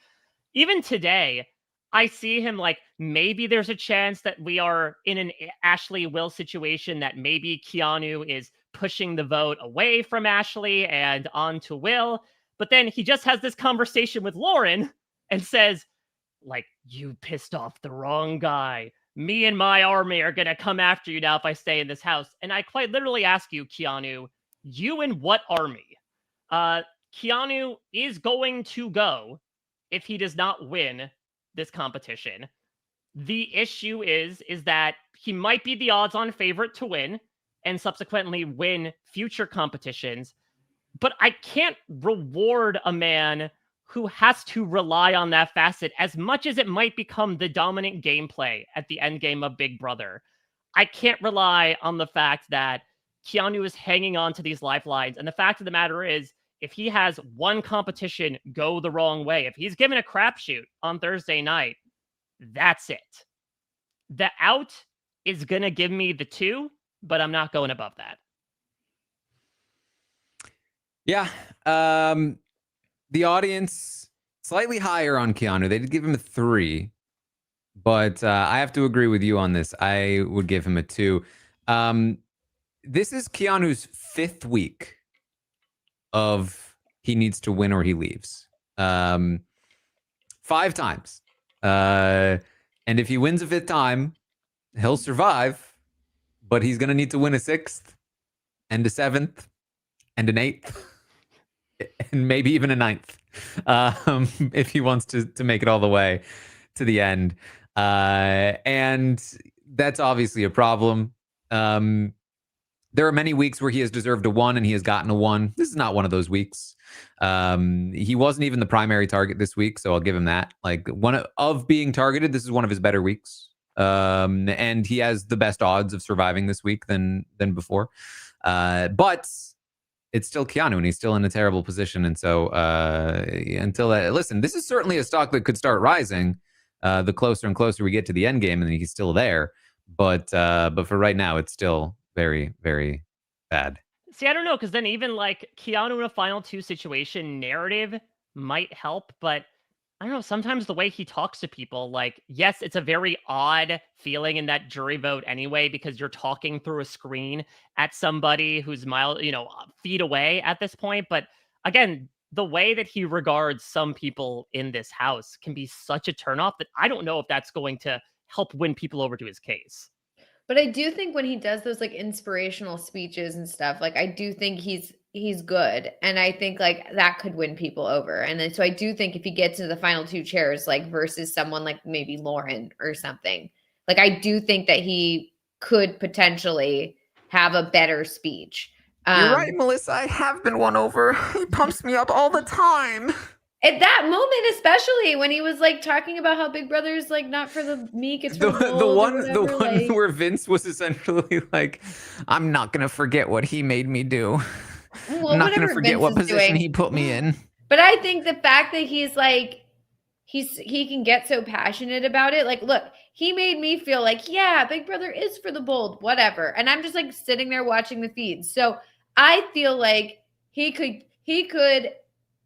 even today, I see him like maybe there's a chance that we are in an Ashley Will situation, that maybe Keanu is pushing the vote away from Ashley and onto Will. But then he just has this conversation with Lauren and says, like, you pissed off the wrong guy. Me and my army are going to come after you now if I stay in this house. And I quite literally ask you, Keanu, you and what army? Keanu is going to go if he does not win this competition. The issue is that he might be the odds-on favorite to win and subsequently win future competitions. But I can't reward a man who has to rely on that facet as much as it might become the dominant gameplay at the end game of Big Brother. I can't rely on the fact that Keanu is hanging on to these lifelines. And the fact of the matter is, if he has one competition go the wrong way, if he's given a crapshoot on Thursday night, that's it. The out is going to give me the 2, but I'm not going above that. Yeah. The audience slightly higher on Keanu. They did give him a 3, but I have to agree with you on this. I would give him a 2. This is Keanu's 5th week of he needs to win or he leaves. 5 times. And if he wins a 5th time, he'll survive, but he's going to need to win a 6th and a 7th and an 8th. And maybe even a 9th, if he wants to make it all the way to the end. And that's obviously a problem. There are many weeks where he has deserved a 1 and he has gotten a 1. This is not one of those weeks. He wasn't even the primary target this week, so I'll give him that. Like, one of being targeted, this is one of his better weeks. And he has the best odds of surviving this week than before. But it's still Keanu, and he's still in a terrible position. And so listen, this is certainly a stock that could start rising the closer and closer we get to the end game, and he's still there. But for right now, it's still very, very bad. See, I don't know, because then even like Keanu in a final two situation narrative might help, but I don't know. Sometimes the way he talks to people, like, yes, it's a very odd feeling in that jury vote anyway, because you're talking through a screen at somebody who's feet away at this point. But again, the way that he regards some people in this house can be such a turnoff that I don't know if that's going to help win people over to his case. But I do think when he does those like inspirational speeches and stuff, like I do think he's good. And I think like that could win people over. And then so I do think if he gets into the final two chairs, like versus someone like maybe Lauren or something, like I do think that he could potentially have a better speech. You're right, Melissa. I have been won over. He pumps me up all the time. At that moment, especially when he was like talking about how Big Brother's like not for the meek, it's for the one where Vince was essentially like, "I'm not gonna forget what he made me do. Well, I'm not gonna forget Vince what is position doing. he put me in." But I think the fact that he's like, he can get so passionate about it. Like, look, he made me feel like, yeah, Big Brother is for the bold, whatever. And I'm just like sitting there watching the feeds. So I feel like he could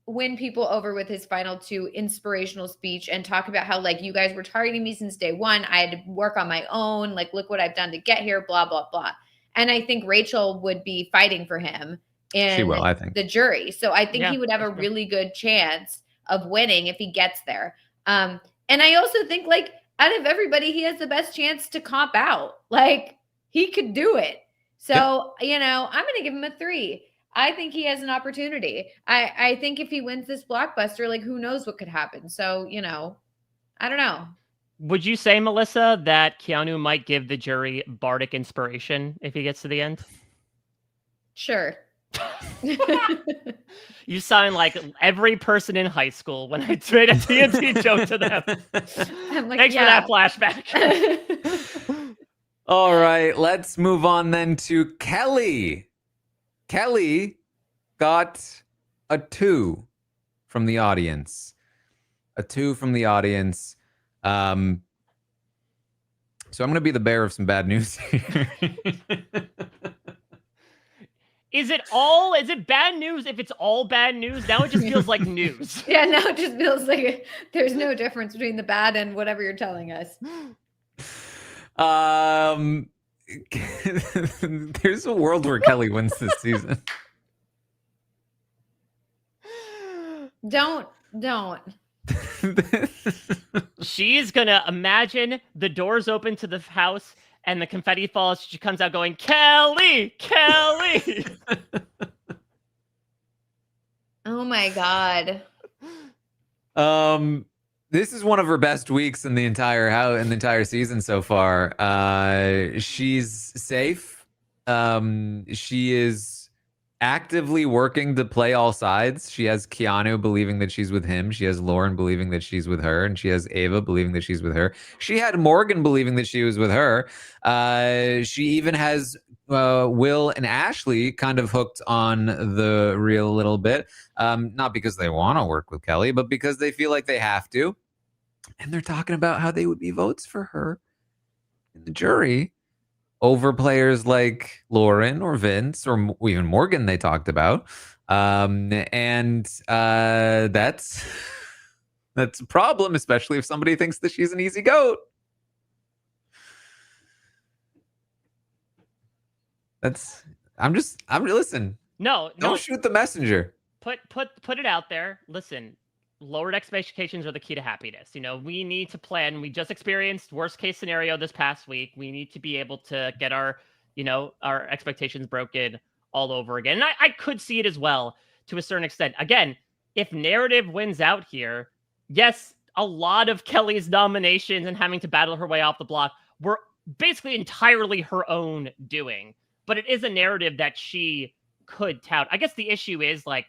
win people over with his final two inspirational speech and talk about how like you guys were targeting me since day one. I had to work on my own. Like, look what I've done to get here, blah, blah, blah. And I think Rachel would be fighting for him in I think. the jury. So I think he would have a really good chance of winning if he gets there. And I also think like out of everybody, he has the best chance to comp out. Like he could do it. So, I'm going to give him a 3. I think he has an opportunity. I think if he wins this blockbuster, like who knows what could happen. So, I don't know. Would you say, Melissa, that Keanu might give the jury bardic inspiration if he gets to the end? Sure. You sound like every person in high school when I made a TNT joke to them. I'm like, Thanks for that flashback. All right, let's move on then to Kelly. Kelly got a 2 from the audience. A 2 from the audience. So I'm going to be the bearer of some bad news here. Is it bad news if it's all bad news? Now it just feels like news. Yeah, now it just feels like there's no difference between the bad and whatever you're telling us. There's a world where Kelly wins this season. Don't. She's gonna imagine the doors open to the house and the confetti falls. She comes out going, Kelly. Oh my God. This is one of her best weeks in the entire season so far. She's safe. She is actively working to play all sides. She has Keanu believing that she's with him. She has Lauren believing that she's with her, and she has Ava believing that she's with her. She had Morgan believing that she was with her. She even has Will and Ashley kind of hooked on the reel a little bit. Not because they want to work with Kelly, but because they feel like they have to. And they're talking about how they would be votes for her in the jury over players like Lauren or Vince or even Morgan they talked about. That's a problem, especially if somebody thinks that she's an easy goat. Listen. No. Don't shoot the messenger. Put it out there. Listen, lowered expectations are the key to happiness. We need to plan. We just experienced worst case scenario this past week. We need to be able to get our expectations broken all over again. And I could see it as well to a certain extent. Again, if narrative wins out here, yes, a lot of Kelly's nominations and having to battle her way off the block were basically entirely her own doing. But it is a narrative that she could tout. I guess the issue is like,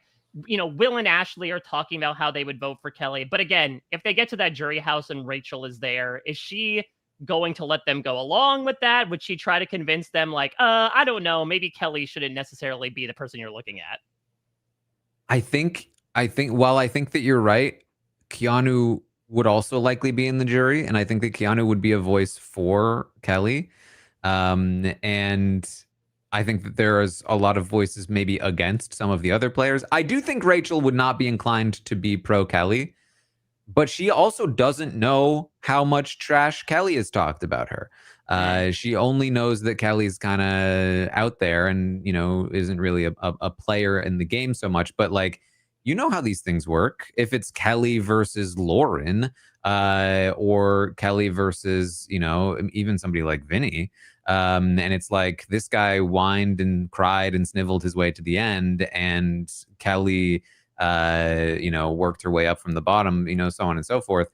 Will and Ashley are talking about how they would vote for Kelly. But again, if they get to that jury house and Rachel is there, is she going to let them go along with that? Would she try to convince them like, I don't know, maybe Kelly shouldn't necessarily be the person you're looking at? I think that you're right, Keanu would also likely be in the jury. And I think that Keanu would be a voice for Kelly. And I think that there is a lot of voices maybe against some of the other players. I do think Rachel would not be inclined to be pro Kelly, but she also doesn't know how much trash Kelly has talked about her. She only knows that Kelly's kind of out there and, you know, isn't really a player in the game so much. But like, you know how these things work. If it's Kelly versus Lauren, or Kelly versus, you know, even somebody like Vinny, and it's like this guy whined and cried and sniveled his way to the end, and Kelly, you know, worked her way up from the bottom, you know, so on and so forth.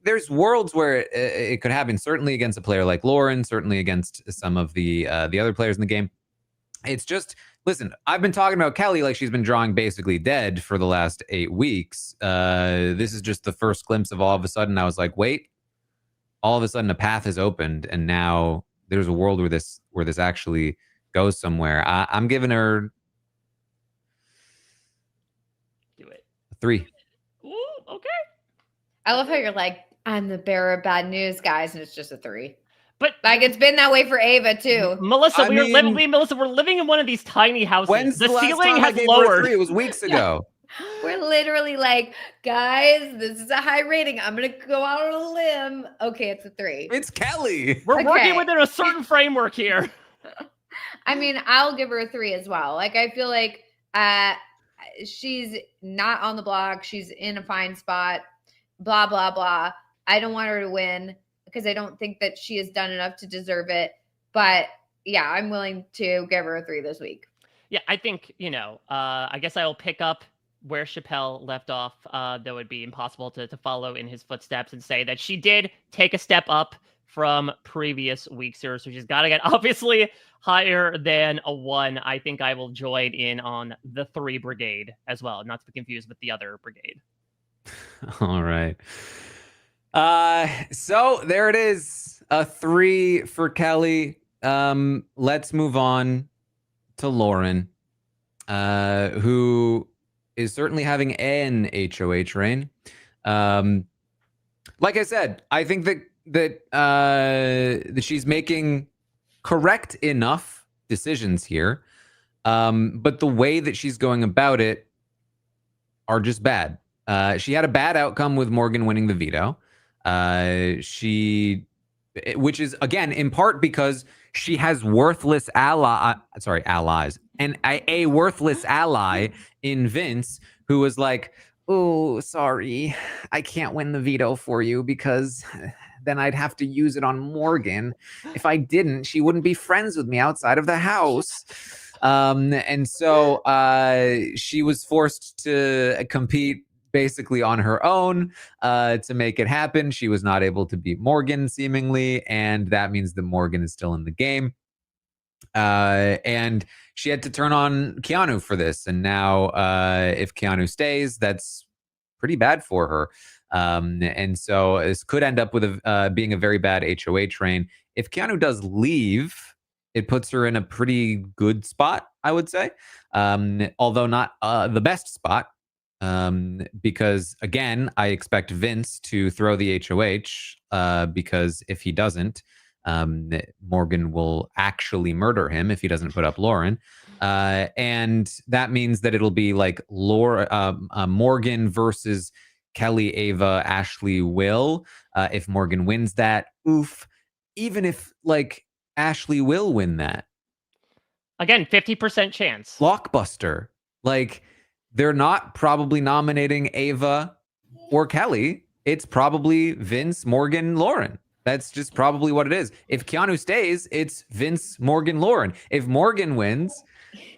There's worlds where it could happen, certainly against a player like Lauren, certainly against some of the other players in the game. It's just, listen, I've been talking about Kelly like she's been drawing basically dead for the last 8 weeks. This is just the first glimpse of all of a sudden I was like, wait, all of a sudden a path has opened, and now there's a world where this actually goes somewhere. I'm giving her Do it. 3. Ooh, okay. I love how you're like, I'm the bearer of bad news, guys, and it's just a 3. But like, it's been that way for Ava too. Melissa, Melissa, we're living in one of these tiny houses. When's the last ceiling time I has gave her a lowered. 3? It was weeks ago. We're literally like, guys, this is a high rating. I'm gonna go out on a limb. Okay, it's a 3. It's Kelly. We're Okay. working within a certain framework here. I mean, I'll give her a 3 as well. Like, I feel like she's not on the block. She's in a fine spot. Blah, blah, blah. I don't want her to win because I don't think that she has done enough to deserve it. But yeah, I'm willing to give her a 3 this week. Yeah, I think, you know, I guess I will pick up where Chappelle left off. That would be impossible to follow in his footsteps, and say that she did take a step up from previous weeks here. So she's got to get obviously higher than a 1. I think I will join in on the 3 brigade as well, not to be confused with the other brigade. All right. So there it is. A 3 for Kelly. Let's move on to Lauren, who is certainly having an HOH reign. Like I said, I think that she's making correct enough decisions here, but the way that she's going about it are just bad. She had a bad outcome with Morgan winning the veto. Which is, again, in part because she has worthless allies, and a worthless ally in Vince, who was like, oh, sorry, I can't win the veto for you because then I'd have to use it on Morgan. If I didn't, she wouldn't be friends with me outside of the house. And so she was forced to compete basically on her own to make it happen. She was not able to beat Morgan, seemingly, and that means that Morgan is still in the game. And she had to turn on Keanu for this, and now if Keanu stays, that's pretty bad for her. And so this could end up with being a very bad HOH reign. If Keanu does leave, it puts her in a pretty good spot, I would say, although not the best spot. Because again, I expect Vince to throw the HOH, because if he doesn't, Morgan will actually murder him if he doesn't put up Lauren. And that means that it'll be like Morgan versus Kelly, Ava, Ashley, Will. If Morgan wins that, oof. Even if like Ashley will win that. Again, 50% chance. Blockbuster. Like, they're not probably nominating Ava or Kelly. It's probably Vince, Morgan, Lauren. That's just probably what it is. If Keanu stays, it's Vince, Morgan, Lauren. If Morgan wins,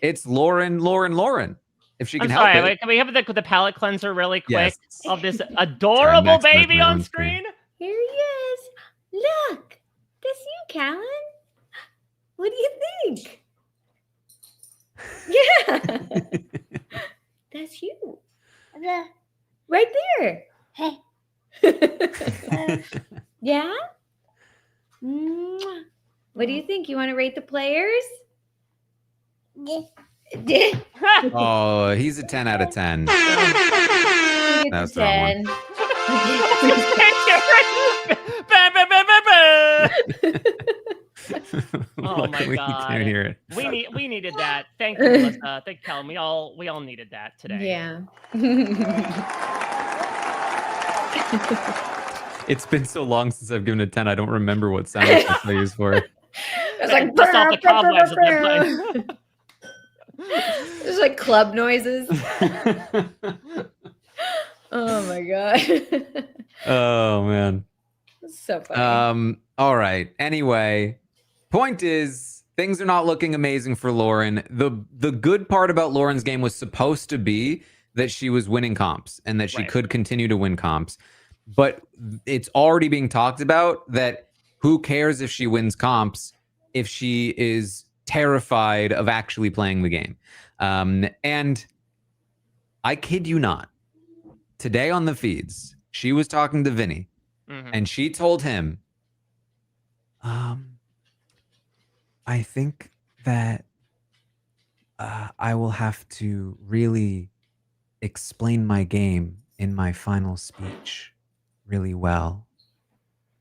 it's Lauren, Lauren, Lauren. If she can help it. Wait, can we have the palate cleanser really quick of this Sorry, adorable Max, baby Max, on on screen? Here he is. Look, that's you, Callan. What do you think? Yeah. That's you. Right there. Hey. Yeah? Mwah. What do you think? You want to rate the players? Yeah. Oh, he's a 10 out of 10. That's the wrong one. Oh my Luckily, you God. can't hear it. We needed that. Thank you, Melissa. Thank you, Callum. We all needed that today. Yeah. It's been so long since I've given it 10. I don't remember what sound effects I used for it. It's like Dust off the cobwebs of that button. It's like club noises. Oh my God. Oh man. So funny. All right. Anyway, point is things are not looking amazing for Lauren. The good part about Lauren's game was supposed to be that she was winning comps and that she could continue to win comps. But it's already being talked about that who cares if she wins comps if she is terrified of actually playing the game. And I kid you not, today on the feeds, she was talking to Vinny and she told him, I think that I will have to really explain my game in my final speech really well.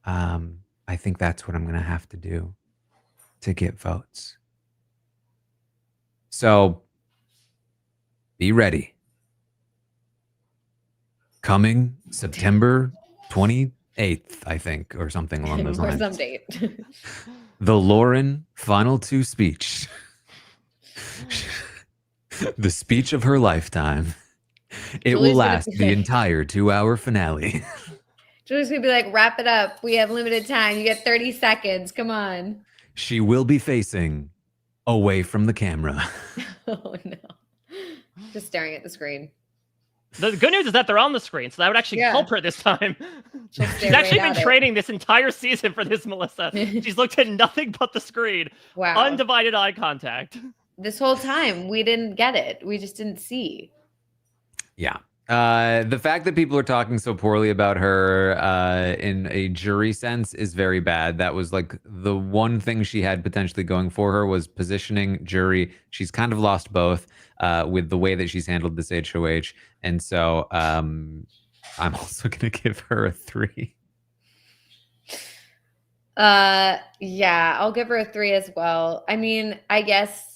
I think that's what I'm going to have to do to get votes. So be ready. Coming September 28th, I think, or something along those lines. Or some date. The Lauren Final 2 speech. The speech of her lifetime. It will last the entire 2-hour finale. Julie's going to be like, wrap it up. We have limited time. You get 30 seconds. Come on. She will be facing away from the camera. Oh, no. Just staring at the screen. The good news is that they're on the screen, so that would actually help her this time. She's actually been training this entire season for this, Melissa. She's looked at nothing but the screen. Wow. Undivided eye contact. This whole time, we didn't get it. We just didn't see. Yeah. The fact that people are talking so poorly about her in a jury sense is very bad. That was like the one thing she had potentially going for her was positioning, jury. She's kind of lost both with the way that she's handled this HOH. And so I'm also going to give her a 3. Yeah, I'll give her a 3 as well. I mean, I guess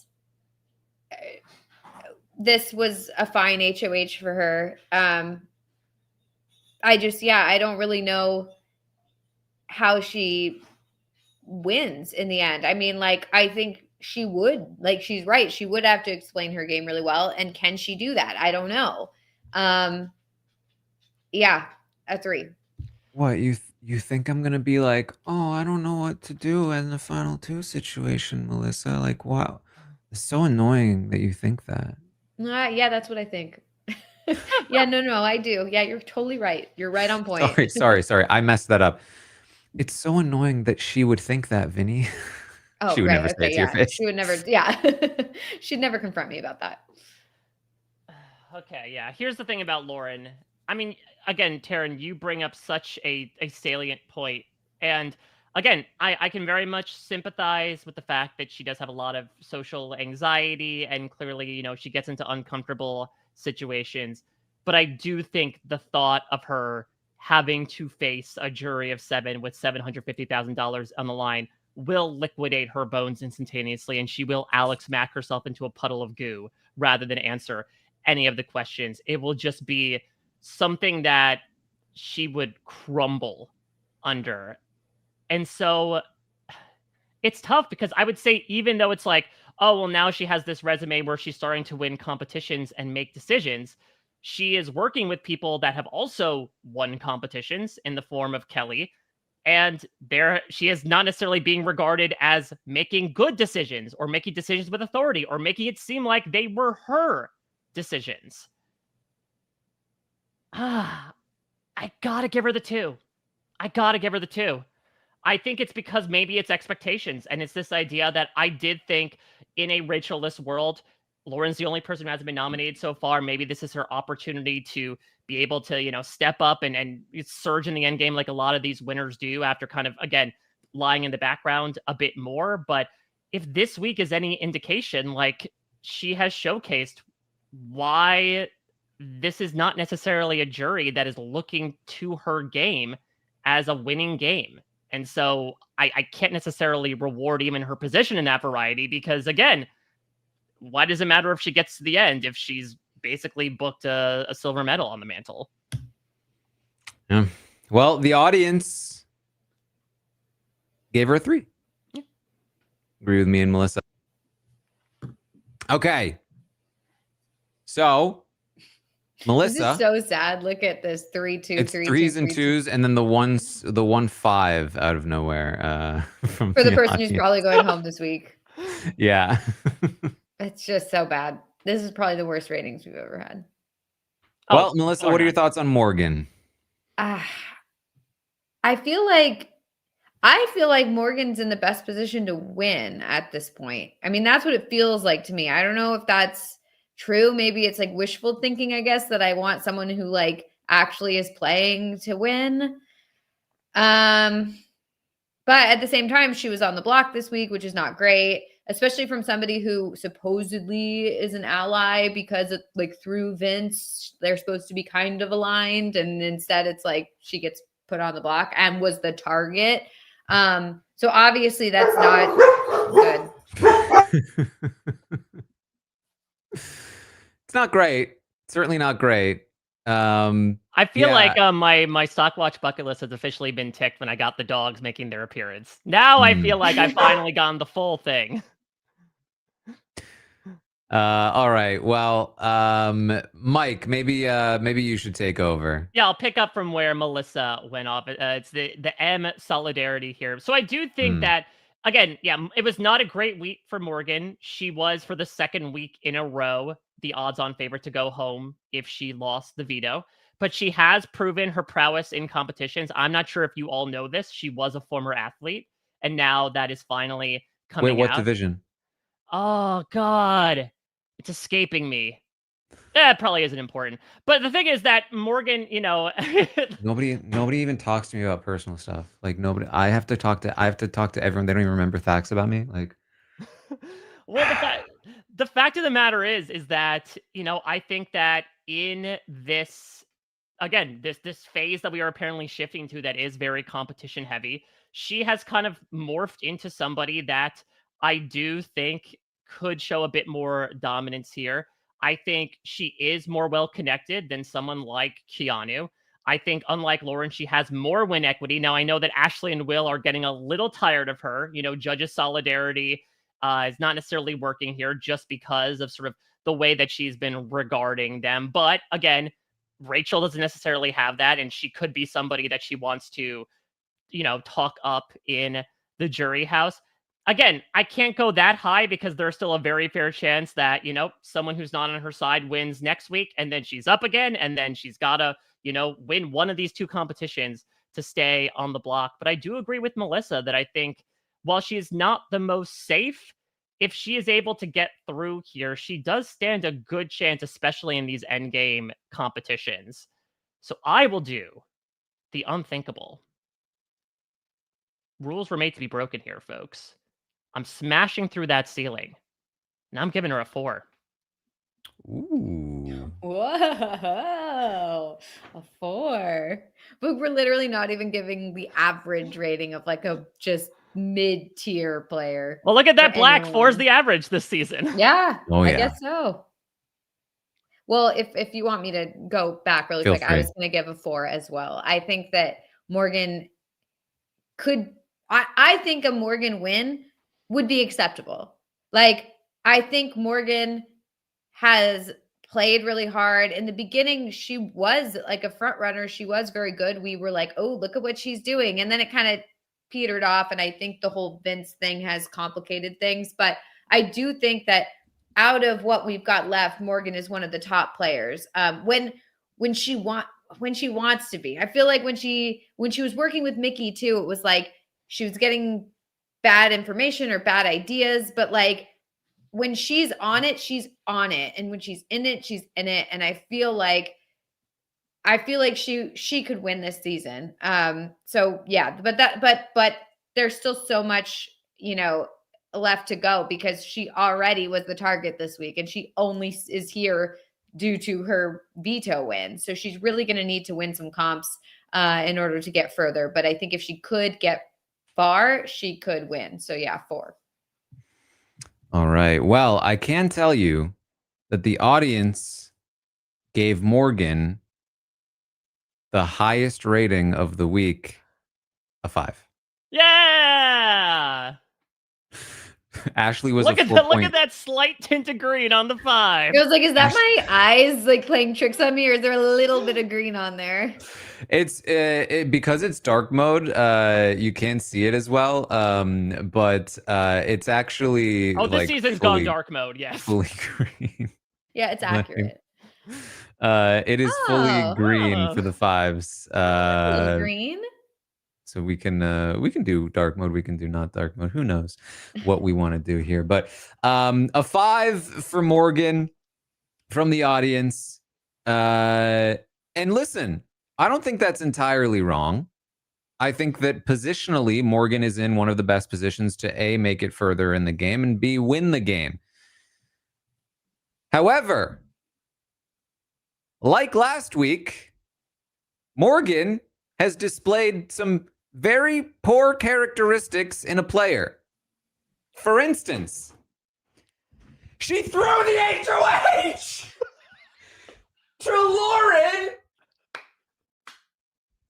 this was a fine HOH for her. I don't really know how she wins in the end. I mean, like, I think she would, like, she's right. She would have to explain her game really well. And can she do that? I don't know. Yeah, a 3. What, you think I'm going to be like, oh, I don't know what to do in the final 2 situation, Melissa? Like, wow. It's so annoying that you think that. Yeah, that's what I think. Yeah, no, I do. Yeah, you're totally right. You're right on point. Sorry. I messed that up. It's so annoying that she would think that, Vinny. Oh, she would never say it to your face. She would never, she'd never confront me about that. Okay, yeah. Here's the thing about Lauren. I mean, again, Taran, you bring up such a salient point. And again, I can very much sympathize with the fact that she does have a lot of social anxiety and clearly, she gets into uncomfortable situations. But I do think the thought of her having to face a jury of 7 with $750,000 on the line will liquidate her bones instantaneously, and she will Alex Mack herself into a puddle of goo rather than answer any of the questions. It will just be something that she would crumble under. And so it's tough because I would say, even though it's like, oh, well, now she has this resume where she's starting to win competitions and make decisions, she is working with people that have also won competitions in the form of Kelly. And she is not necessarily being regarded as making good decisions or making decisions with authority or making it seem like they were her decisions. I gotta give her the 2. I think it's because maybe it's expectations. And it's this idea that I did think in a Rachel-less world, Lauren's the only person who hasn't been nominated so far. Maybe this is her opportunity to be able to, step up and surge in the end game like a lot of these winners do after kind of, again, lying in the background a bit more. But if this week is any indication, like, she has showcased why this is not necessarily a jury that is looking to her game as a winning game. And so I can't necessarily reward even her position in that variety because, again, why does it matter if she gets to the end if she's basically booked a silver medal on the mantle? Yeah. Well, the audience gave her a 3. Yeah. Agree with me and Melissa. Okay. So, Melissa. This is so sad. Look at this 3, 2, It's 3, 3s 2, and 3, 2s, and then the 1 5 out of nowhere. From for the person audience. who's probably going home this week. Yeah. It's just so bad. This is probably the worst ratings we've ever had. Well, Melissa, what are your thoughts on Morgan? I feel like Morgan's in the best position to win at this point. I mean, that's what it feels like to me. I don't know if that's true. Maybe it's like wishful thinking, I guess, that I want someone who like actually is playing to win. But at the same time, she was on the block this week, which is not great, especially from somebody who supposedly is an ally because it, like through Vince, they're supposed to be kind of aligned. And instead it's like she gets put on the block and was the target. So obviously that's not good. It's not great. Certainly not great. I feel like my Stockwatch bucket list has officially been ticked when I got the dogs making their appearance. Now I feel like I've finally gotten the full thing. All right. Well, Mike, maybe you should take over. Yeah, I'll pick up from where Melissa went off. It's the M solidarity here. So I do think that, again, yeah, it was not a great week for Morgan. She was, for the second week in a row, the odds-on favorite to go home if she lost the veto. But she has proven her prowess in competitions. I'm not sure if you all know this. She was a former athlete, and now that is finally coming out. Wait, what division? Oh, God. It's escaping me. It probably isn't important. But the thing is that Morgan, you know... Nobody even talks to me about personal stuff. Like, nobody... I have to talk to everyone. They don't even remember facts about me. Like... Well, the fact of the matter is that, you know, I think that in this... Again, this phase that we are apparently shifting to that is very competition heavy, she has kind of morphed into somebody that I do think could show a bit more dominance here. I think she is more well connected than someone like Keanu. I think, unlike Lauren, she has more win equity. Now, I know that Ashley and Will are getting a little tired of her. You know, Judge's solidarity is not necessarily working here just because of sort of the way that she's been regarding them. But again, Rachel doesn't necessarily have that, and she could be somebody that she wants to, you know, talk up in the jury house. Again, I can't go that high because there's still a very fair chance that, you know, someone who's not on her side wins next week, and then she's up again, and then she's got to, you know, win one of these two competitions to stay on the block. But I do agree with Melissa that I think while she is not the most safe, if she is able to get through here, she does stand a good chance, especially in these endgame competitions. So I will do the unthinkable. Rules were made to be broken here, folks. I'm smashing through that ceiling. Now I'm giving her a 4. Ooh. Whoa, a 4. But we're literally not even giving the average rating of like a just mid-tier player. Well, look at that. Black 4 is the average this season. Yeah, oh, yeah. I guess so. Well, if you want me to go back really quick, I was going to give a 4 as well. I think that Morgan could, I think a Morgan win would be acceptable. Like, I think Morgan has played really hard. In the beginning, she was like a front runner. She was very good. We were like, oh, look at what she's doing. And then it kind of petered off. And I think the whole Vince thing has complicated things. But I do think that out of what we've got left, Morgan is one of the top players. When she wants to be. I feel like when she was working with Mickey too, it was like she was getting bad information or bad ideas, but like when she's on it, she's on it. And when she's in it, she's in it. And I feel like she could win this season. So yeah, but there's still so much, you know, left to go because she already was the target this week and she only is here due to her veto win. So she's really going to need to win some comps in order to get further. But I think if she could get far, she could win. So yeah, 4. All right. Well, I can tell you that the audience gave Morgan the highest rating of the week, a 5. Yeah. Ashley was look a at 4. look at that slight tint of green on the 5. I was like, is that my eyes like playing tricks on me, or is there a little bit of green on there? It's because it's dark mode. You can't see it as well. But it's actually This season's gone dark mode. Yes, fully green. Yeah, it's accurate. It is fully green for the 5s. A little green. So we can do dark mode, we can do not dark mode. Who knows what we want to do here? But a 5 for Morgan from the audience. And listen, I don't think that's entirely wrong. I think that positionally, Morgan is in one of the best positions to A, make it further in the game, and B, win the game. However, like last week, Morgan has displayed some very poor characteristics in a player. For instance, she threw the HOH to Lauren,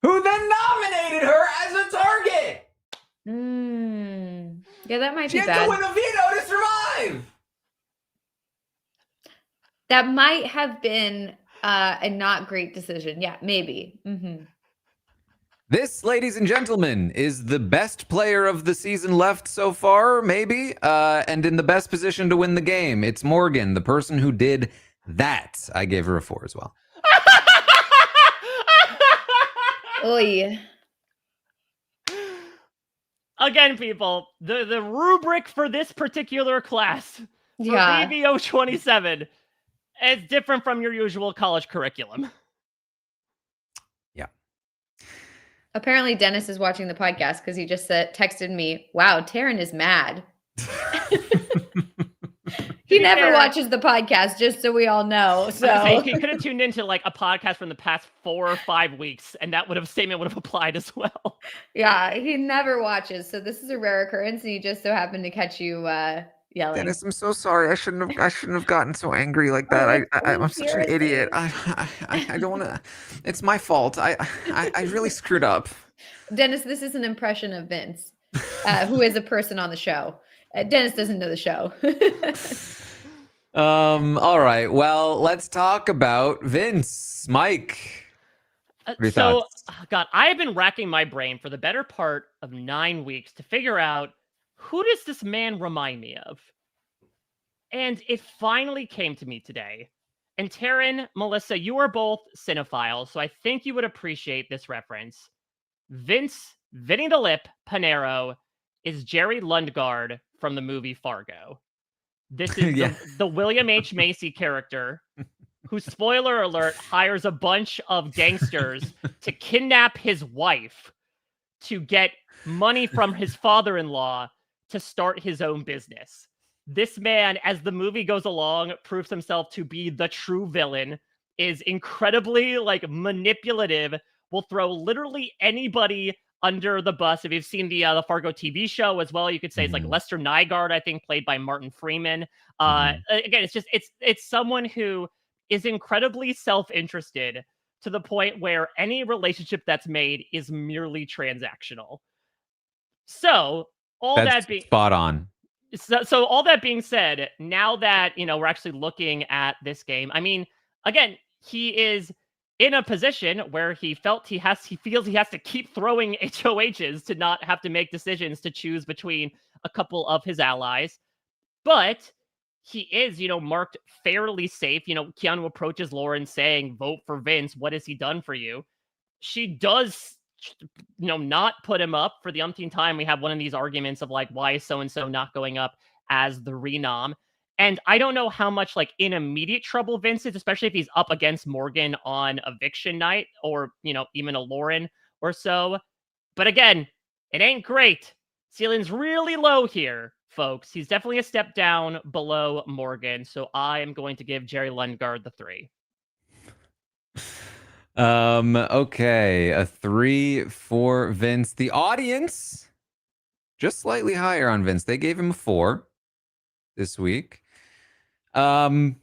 who then nominated her as a target. Yeah, that might She be had bad. to win a veto to survive. That might have been a not great decision. Yeah, maybe. This, ladies and gentlemen, is the best player of the season left so far, maybe, and in the best position to win the game. It's Morgan, the person who did that. I gave her a 4 as well. Oy. Again, people, the rubric for this particular class for Yeah. BB27 is different from your usual college curriculum. Apparently, Dennis is watching the podcast because he just texted me, "Wow, Taran is mad." He never watches the podcast, just so we all know. So he could have tuned into like a podcast from the past 4 or 5 weeks, and that statement would have applied as well. Yeah, he never watches. So this is a rare occurrence, and he just so happened to catch you yelling. Dennis, I'm so sorry. I shouldn't have gotten so angry like that. I'm such an idiot. I don't want to. It's my fault. I really screwed up. Dennis, this is an impression of Vince, who is a person on the show. Dennis doesn't know the show. All right. Well, let's talk about Vince. Mike. God, I've been racking my brain for the better part of 9 weeks to figure out who does this man remind me of? And it finally came to me today. And Taran, Melissa, you are both cinephiles, so I think you would appreciate this reference. Vinny the Lip Panero is Jerry Lundgaard from the movie Fargo. This is the William H. Macy character who, spoiler alert, hires a bunch of gangsters to kidnap his wife to get money from his father-in-law to start his own business. This man, as the movie goes along, proves himself to be the true villain, is incredibly manipulative, will throw literally anybody under the bus. If you've seen the Fargo TV show as well, you could say it's like Lester Nygaard, I think, played by Martin Freeman. Again, it's someone who is incredibly self-interested to the point where any relationship that's made is merely transactional. So That's spot on. So all that being said, now that, we're actually looking at this game, I mean, again, he is in a position where he feels he has to keep throwing HOHs to not have to make decisions to choose between a couple of his allies. But he is, marked fairly safe. Keanu approaches Lauren saying, "Vote for Vince. What has he done for you?" She does, not put him up for the umpteenth time. We have one of these arguments of why is so-and-so not going up as the renom? And I don't know how much in immediate trouble Vince is, especially if he's up against Morgan on eviction night or, even a Lauren or so. But again, it ain't great. Ceiling's really low here, folks. He's definitely a step down below Morgan. So I am going to give Jerry Lundgaard the 3. Okay, a 3 for Vince. The audience just slightly higher on Vince. They gave him a 4 this week. I mean,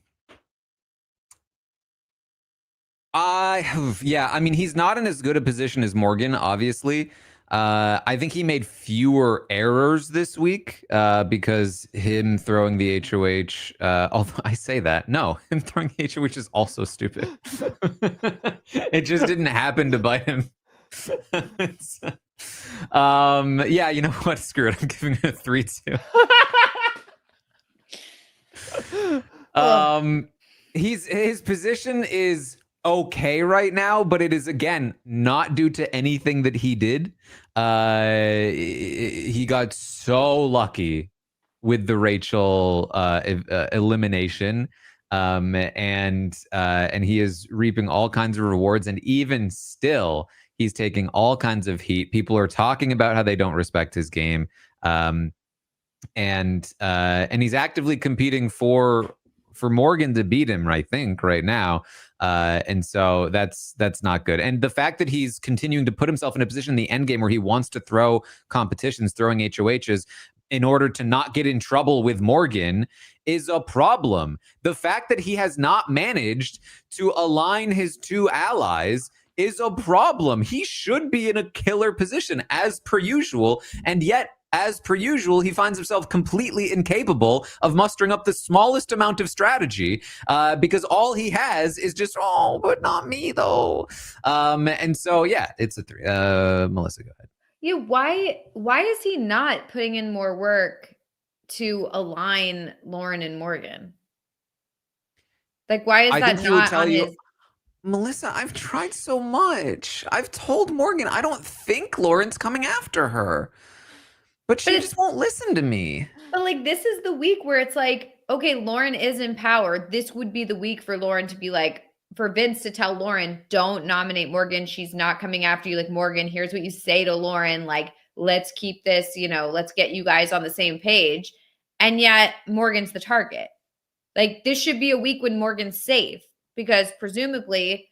he's not in as good a position as Morgan, obviously. I think he made fewer errors this week because him throwing the HOH, although I say that, no, him throwing the HOH is also stupid. It just didn't happen to bite him. Yeah, you know what? Screw it. I'm giving it a 3-2. His position is okay right now, but it is again not due to anything that he did. He got so lucky with the Rachel elimination, and he is reaping all kinds of rewards. And even still, he's taking all kinds of heat. People are talking about how they don't respect his game, and he's actively competing for Morgan to beat him, I think, right now. And so that's not good. And the fact that he's continuing to put himself in a position in the end game where he wants to throw competitions, throwing HOHs in order to not get in trouble with Morgan is a problem. The fact that he has not managed to align his two allies is a problem. He should be in a killer position as per usual, and yet as per usual, he finds himself completely incapable of mustering up the smallest amount of strategy because all he has is just, oh, but not me, though. And so, yeah, it's a 3. Melissa, go ahead. Yeah, why is he not putting in more work to align Lauren and Morgan? Like, why is that not on his... Melissa, I've tried so much. I've told Morgan I don't think Lauren's coming after her. But she just won't listen to me. But like, this is the week where it's like, okay, Lauren is in power. This would be the week for Lauren to be like, for Vince to tell Lauren, don't nominate Morgan. She's not coming after you. Like, Morgan, here's what you say to Lauren. Like, let's keep this, let's get you guys on the same page. And yet Morgan's the target. Like, this should be a week when Morgan's safe because presumably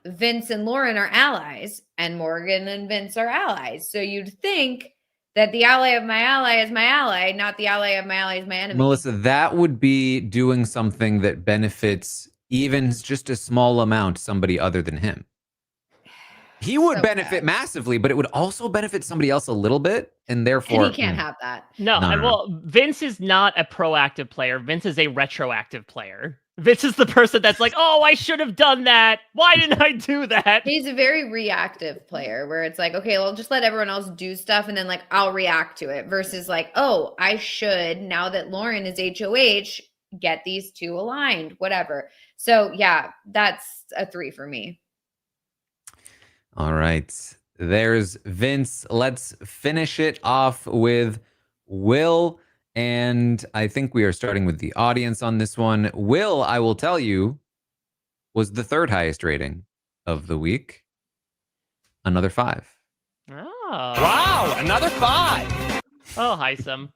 Vince and Lauren are allies and Morgan and Vince are allies. So you'd think that the ally of my ally is my ally, not the ally of my ally is my enemy. Melissa, that would be doing something that benefits even just a small amount somebody other than him. He would benefit massively, but it would also benefit somebody else a little bit, and therefore... And he can't have that. No, well, Vince is not a proactive player. Vince is a retroactive player. Vince is the person that's like, oh, I should have done that. Why didn't I do that? He's a very reactive player where it's like, okay, well, just let everyone else do stuff and then like, I'll react to it versus like, oh, I should, now that Lauren is HOH, get these two aligned, whatever. So yeah, that's a 3 for me. All right. There's Vince. Let's finish it off with Will. And I think we are starting with the audience on this one. Will, I will tell you, was the 3rd highest rating of the week. Another 5. Oh. Wow, another 5. Oh, hi, Sam.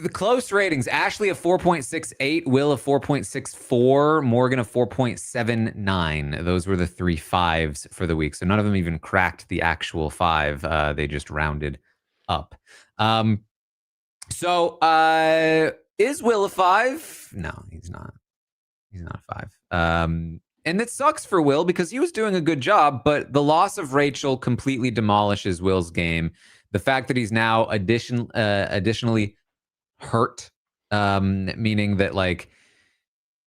The close ratings, Ashley a 4.68, Will a 4.64, Morgan a 4.79. Those were the 3 5s for the week. So none of them even cracked the actual 5. They just rounded up. So is Will a 5? No, he's not. He's not a 5. And it sucks for Will because he was doing a good job, but the loss of Rachel completely demolishes Will's game. The fact that he's now additionally hurt, meaning that like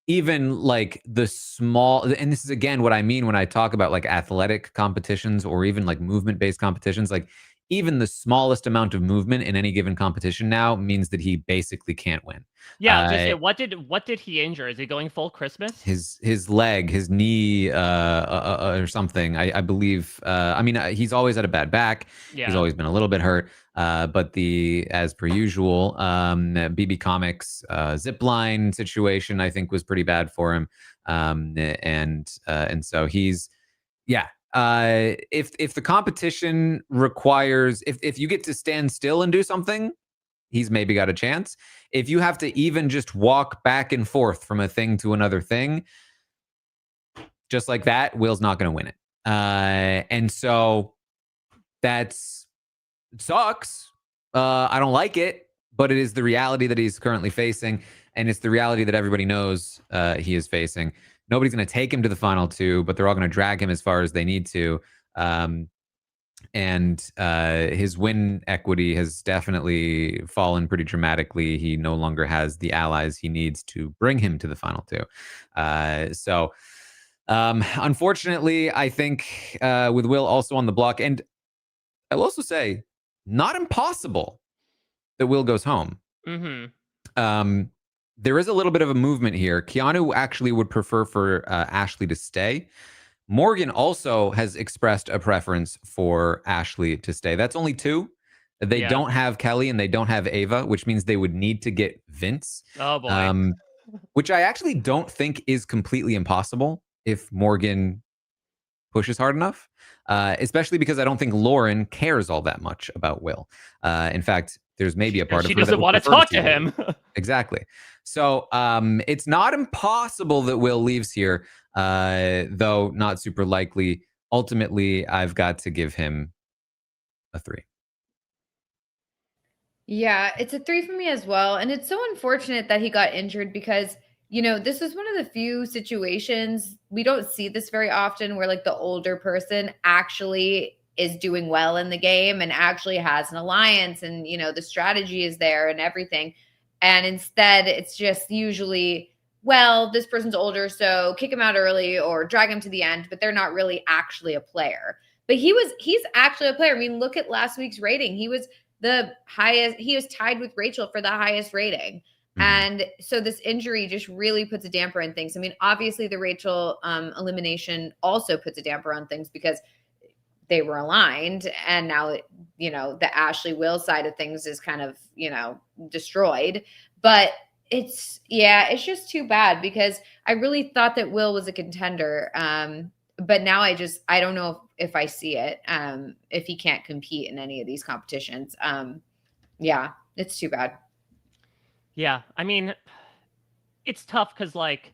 even like the small, and this is again what I mean when I talk about like athletic competitions or even like movement-based competitions, like even the smallest amount of movement in any given competition now means that he basically can't win. Yeah, what did he injure? Is he going full Christmas? His leg, his knee, or something. I believe. I mean, he's always had a bad back. Yeah. He's always been a little bit hurt. But as per usual, BB Comics zipline situation, I think, was pretty bad for him. And so he's, yeah. If the competition requires, if you get to stand still and do something, he's maybe got a chance. If you have to even just walk back and forth from a thing to another thing, just like that, Will's not going to win it. And so It sucks. I don't like it, but it is the reality that he's currently facing, and it's the reality that everybody knows he is facing. Nobody's going to take him to the final two, but they're all going to drag him as far as they need to. And his win equity has definitely fallen pretty dramatically. He no longer has the allies he needs to bring him to the final two. So unfortunately, I think with Will also on the block, and I'll also say not impossible that Will goes home. There is a little bit of a movement here. Keanu actually would prefer for Ashley to stay. Morgan also has expressed a preference for Ashley to stay. That's only two. They don't have Kelly and they don't have Ava, which means they would need to get Vince. Oh, boy. Which I actually don't think is completely impossible if Morgan pushes hard enough, especially because I don't think Lauren cares all that much about Will. In fact, there's maybe a part of her she doesn't want to talk to him. Exactly. So it's not impossible that Will leaves here, though not super likely. Ultimately, I've got to give him a 3. Yeah, it's a 3 for me as well. And it's so unfortunate that he got injured because, you know, this is one of the few situations, we don't see this very often, where like the older person actually is doing well in the game and actually has an alliance, and, you know, the strategy is there and everything. And instead it's just usually, well, this person's older, so kick him out early or drag him to the end, but they're not really actually a player. But he's actually a player. I mean, look at last week's rating. He was the highest. He was tied with Rachel for the highest rating. And so this injury just really puts a damper on things. I mean, obviously the Rachel elimination also puts a damper on things because they were aligned, and now, you know, the Ashley Will side of things is kind of, you know, destroyed. But it's just too bad because I really thought that Will was a contender. But now I don't know if I see it, if he can't compete in any of these competitions. Yeah, it's too bad. Yeah, I mean, it's tough because, like,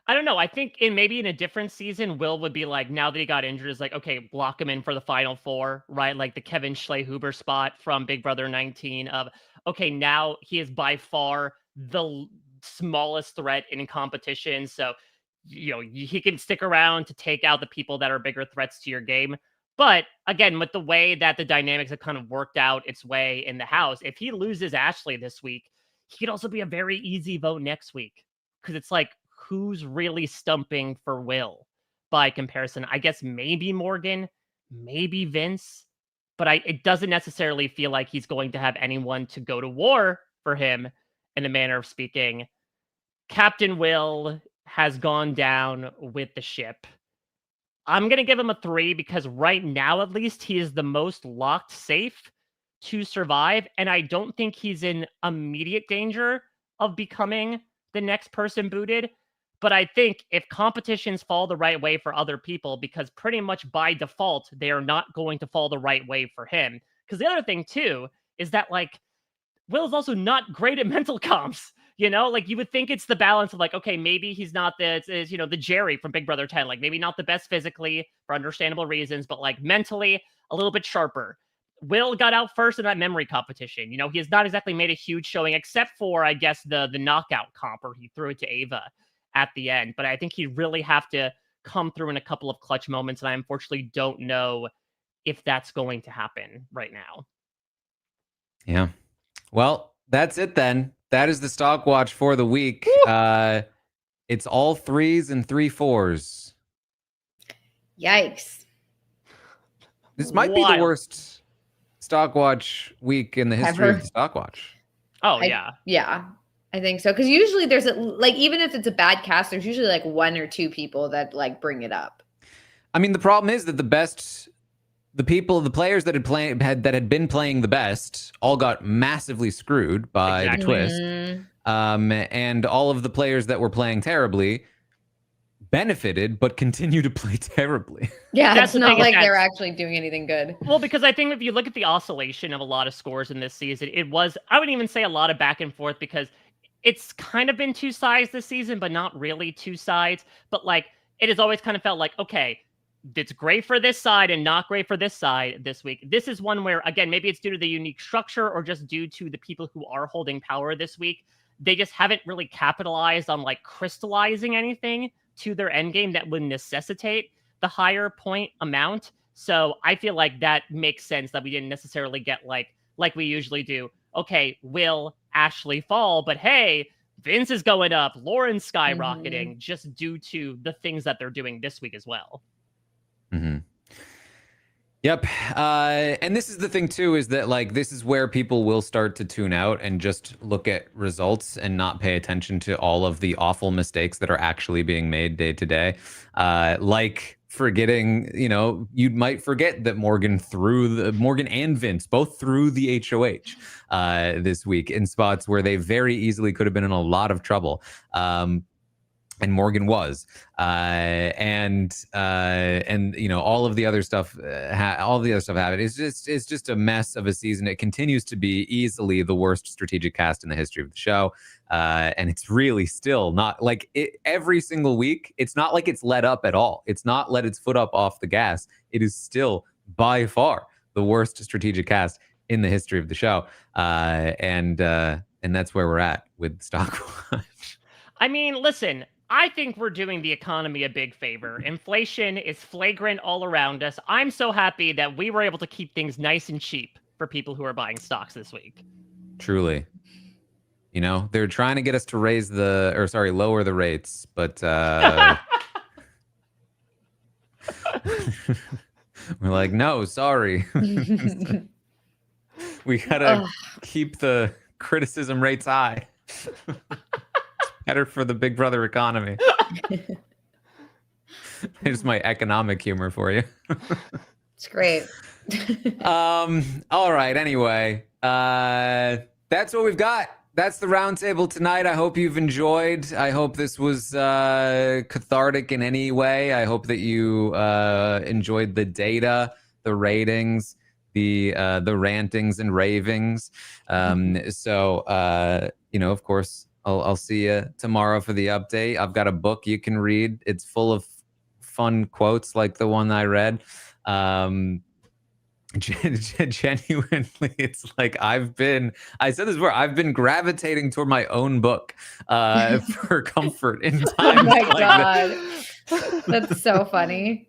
I don't know. I think maybe in a different season, Will would be like, now that he got injured, is like, okay, block him in for the final four, right? Like the Kevin Schlehuber spot from Big Brother 19 of, okay, now he is by far the smallest threat in competition. So, you know, he can stick around to take out the people that are bigger threats to your game. But again, with the way that the dynamics have kind of worked out its way in the house, if he loses Ashley this week, he could also be a very easy vote next week. Because it's like, who's really stumping for Will by comparison? I guess maybe Morgan, maybe Vince, but it doesn't necessarily feel like he's going to have anyone to go to war for him, in a manner of speaking. Captain Will has gone down with the ship. I'm going to give him a 3 because right now, at least, he is the most locked safe to survive. And I don't think he's in immediate danger of becoming the next person booted. But I think if competitions fall the right way for other people, because pretty much by default, they are not going to fall the right way for him. Because the other thing, too, is that, like, Will is also not great at mental comps. You know, like, you would think it's the balance of, like, okay, maybe he's not the Jerry from Big Brother 10, like maybe not the best physically for understandable reasons, but like mentally a little bit sharper. Will got out first in that memory competition. You know, he has not exactly made a huge showing, except for, I guess, the knockout comp where he threw it to Ava at the end. But I think he'd really have to come through in a couple of clutch moments, and I unfortunately don't know if that's going to happen right now. Yeah. Well, that's it then. That is the Stockwatch for the week. It's all 3s and 3 4s. Yikes. This might be the worst Stockwatch week in the history of the Stockwatch. Oh, yeah. Yeah, I think so. Because usually there's like, even if it's a bad cast, there's usually like 1 or 2 people that like bring it up. I mean, the problem is that the players that had been playing the best all got massively screwed by the twist. And all of the players that were playing terribly benefited, but continue to play terribly. Yeah, it's not like they're actually doing anything good. Well, because I think if you look at the oscillation of a lot of scores in this season, it was, I wouldn't even say a lot of back and forth, because it's kind of been 2 sides this season, but not really 2 sides. But like, it has always kind of felt like, okay, it's great for this side and not great for this side this week. This is one where, again, maybe it's due to the unique structure or just due to the people who are holding power this week. They just haven't really capitalized on like crystallizing anything to their end game that would necessitate the higher point amount. So I feel like that makes sense that we didn't necessarily get like we usually do. Okay, will Ashley fall? But hey, Vince is going up, Lauren's skyrocketing, just due to the things that they're doing this week as well. Mm-hmm. Yep. And this is the thing too, is that like, this is where people will start to tune out and just look at results and not pay attention to all of the awful mistakes that are actually being made day to day. Like forgetting, you know, you might forget that Morgan and Vince both threw the HOH this week in spots where they very easily could have been in a lot of trouble. And Morgan was, and you know, all of the other stuff, happened. It's just a mess of a season. It continues to be easily the worst strategic cast in the history of the show, and it's really still not like it. Every single week, it's not like it's let up at all. It's not let its foot up off the gas. It is still by far the worst strategic cast in the history of the show, and that's where we're at with Stockwatch. I mean, listen. I think we're doing the economy a big favor. Inflation is flagrant all around us. I'm so happy that we were able to keep things nice and cheap for people who are buying stocks this week. Truly. You know, they're trying to get us to lower the rates, but we're like, no, sorry. We gotta keep the criticism rates high. Better for the Big Brother economy. Here's my economic humor for you. It's great. All right. Anyway, that's what we've got. That's the roundtable tonight. I hope you've enjoyed. I hope this was cathartic in any way. I hope that you enjoyed the data, the ratings, the rantings and ravings. So you know, of course, I'll see you tomorrow for the update. I've got a book you can read. It's full of fun quotes like the one I read. Genuinely, it's like I said this before, I've been gravitating toward my own book for comfort in times Oh my like God. That's so funny.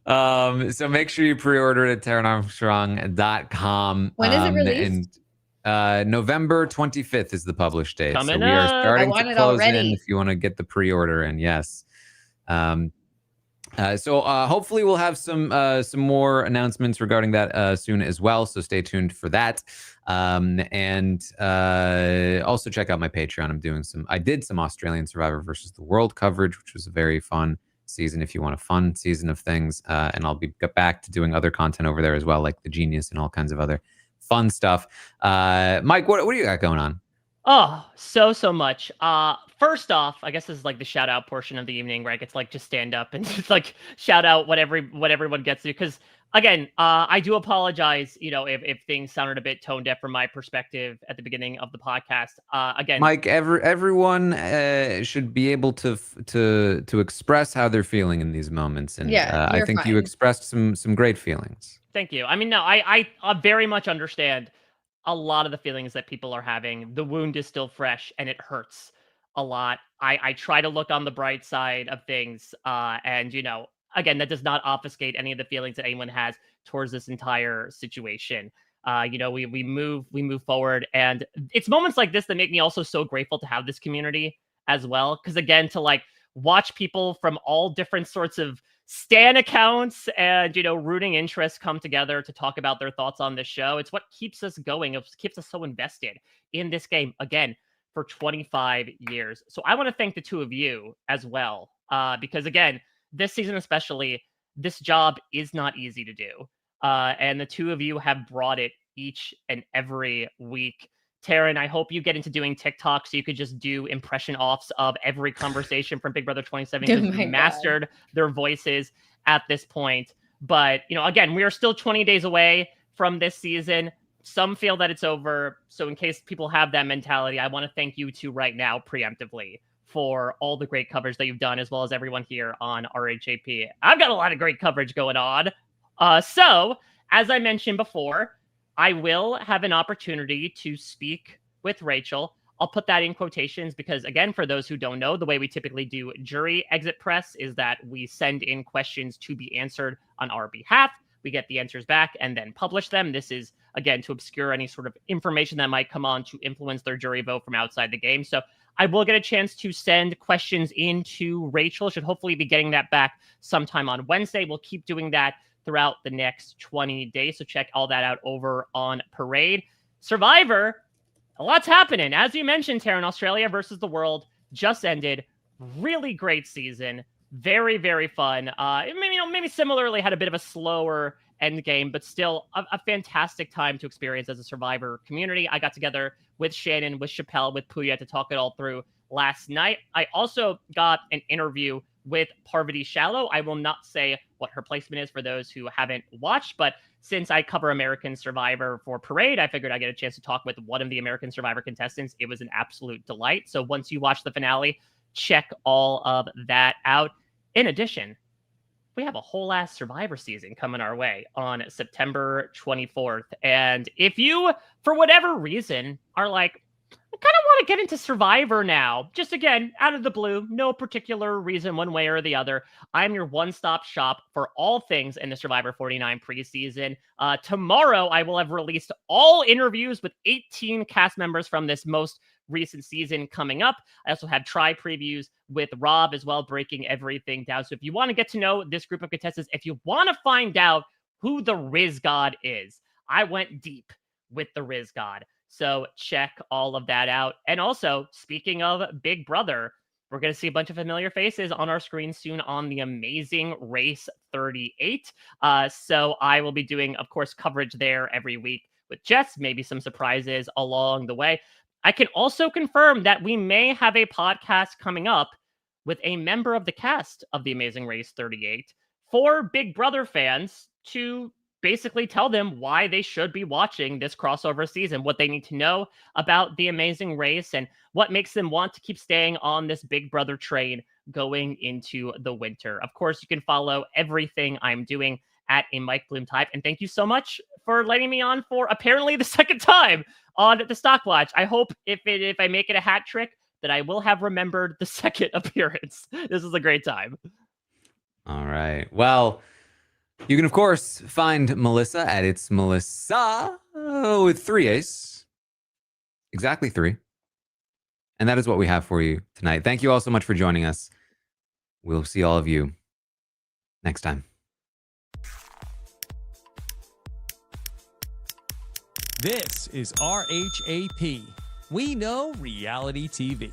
So make sure you pre-order it at taranarmstrong.com. When is it released? And November 25th is the published date. Coming so we are starting I to want close it in already. if you want to get the pre-order in. Yes. So hopefully we'll have some more announcements regarding that soon as well. So stay tuned for that. And also check out my Patreon. I did some Australian Survivor versus the World coverage, which was a very fun season if you want a fun season of things. And I'll get back to doing other content over there as well, like the Genius and all kinds of other fun stuff. Mike, what do you got going on? Oh, so much. First off, I guess this is like the shout out portion of the evening where I get to like just stand up and just like shout out what everyone gets to. Because again, I do apologize, you know, if things sounded a bit tone deaf from my perspective at the beginning of the podcast. Again, Mike, everyone should be able to express how they're feeling in these moments, and I think you expressed some great feelings. Thank you. I mean, no, I very much understand a lot of the feelings that people are having. The wound is still fresh and it hurts a lot. I try to look on the bright side of things. And, you know, again, that does not obfuscate any of the feelings that anyone has towards this entire situation. You know, we move forward, and it's moments like this that make me also so grateful to have this community as well. Because again, to like watch people from all different sorts of Stan accounts and, you know, rooting interests come together to talk about their thoughts on this show. It's what keeps us going. It keeps us so invested in this game, again, for 25 years. So I want to thank the two of you as well, because again, this season especially, this job is not easy to do. And the two of you have brought it each and every week. Taran, I hope you get into doing TikTok so you could just do impression offs of every conversation from Big Brother 27 because you mastered their voices at this point. But, you know, again, we are still 20 days away from this season. Some feel that it's over. So in case people have that mentality, I want to thank you two right now preemptively for all the great coverage that you've done, as well as everyone here on RHAP. I've got a lot of great coverage going on. So, as I mentioned before, I will have an opportunity to speak with Rachel. I'll put that in quotations because, again, for those who don't know, the way we typically do jury exit press is that we send in questions to be answered on our behalf. We get the answers back and then publish them. This is, again, to obscure any sort of information that might come on to influence their jury vote from outside the game. So I will get a chance to send questions in to Rachel. Should hopefully be getting that back sometime on Wednesday. We'll keep doing that throughout the next 20 days. So check all that out over on Parade. Survivor, a lot's happening. As you mentioned, Taran, Australia versus the world just ended. Really great season. Very, very fun. Maybe similarly had a bit of a slower end game, but still a fantastic time to experience as a Survivor community. I got together with Shannon, with Chappelle, with Puya to talk it all through last night. I also got an interview with Parvati Shallow. I will not say what her placement is for those who haven't watched, but since I cover American Survivor for Parade, I figured I'd get a chance to talk with one of the American Survivor contestants. It was an absolute delight. So once you watch the finale, check all of that out. In addition, we have a whole ass Survivor season coming our way on September 24th. And if you, for whatever reason, are like, I kind of want to get into Survivor now, just again, out of the blue, no particular reason one way or the other, I'm your one-stop shop for all things in the Survivor 49 preseason. Tomorrow, I will have released all interviews with 18 cast members from this most recent season coming up. I also have try previews with Rob as well, breaking everything down. So if you want to get to know this group of contestants, if you want to find out who the Riz God is, I went deep with the Riz God. So check all of that out. And also, speaking of Big Brother, we're going to see a bunch of familiar faces on our screen soon on The Amazing Race 38. So I will be doing, of course, coverage there every week with Jess, maybe some surprises along the way. I can also confirm that we may have a podcast coming up with a member of the cast of The Amazing Race 38 for Big Brother fans to basically tell them why they should be watching this crossover season, what they need to know about The Amazing Race, and what makes them want to keep staying on this Big Brother train going into the winter. Of course, you can follow everything I'm doing at a Mike Bloom type. And thank you so much for letting me on for apparently the second time on the Stockwatch. I hope if I make it a hat trick, that I will have remembered the second appearance. This is a great time. All right. Well, you can, of course, find Melissa at It's Melissa with 3 A's. Exactly 3. And that is what we have for you tonight. Thank you all so much for joining us. We'll see all of you next time. This is RHAP. We know reality TV.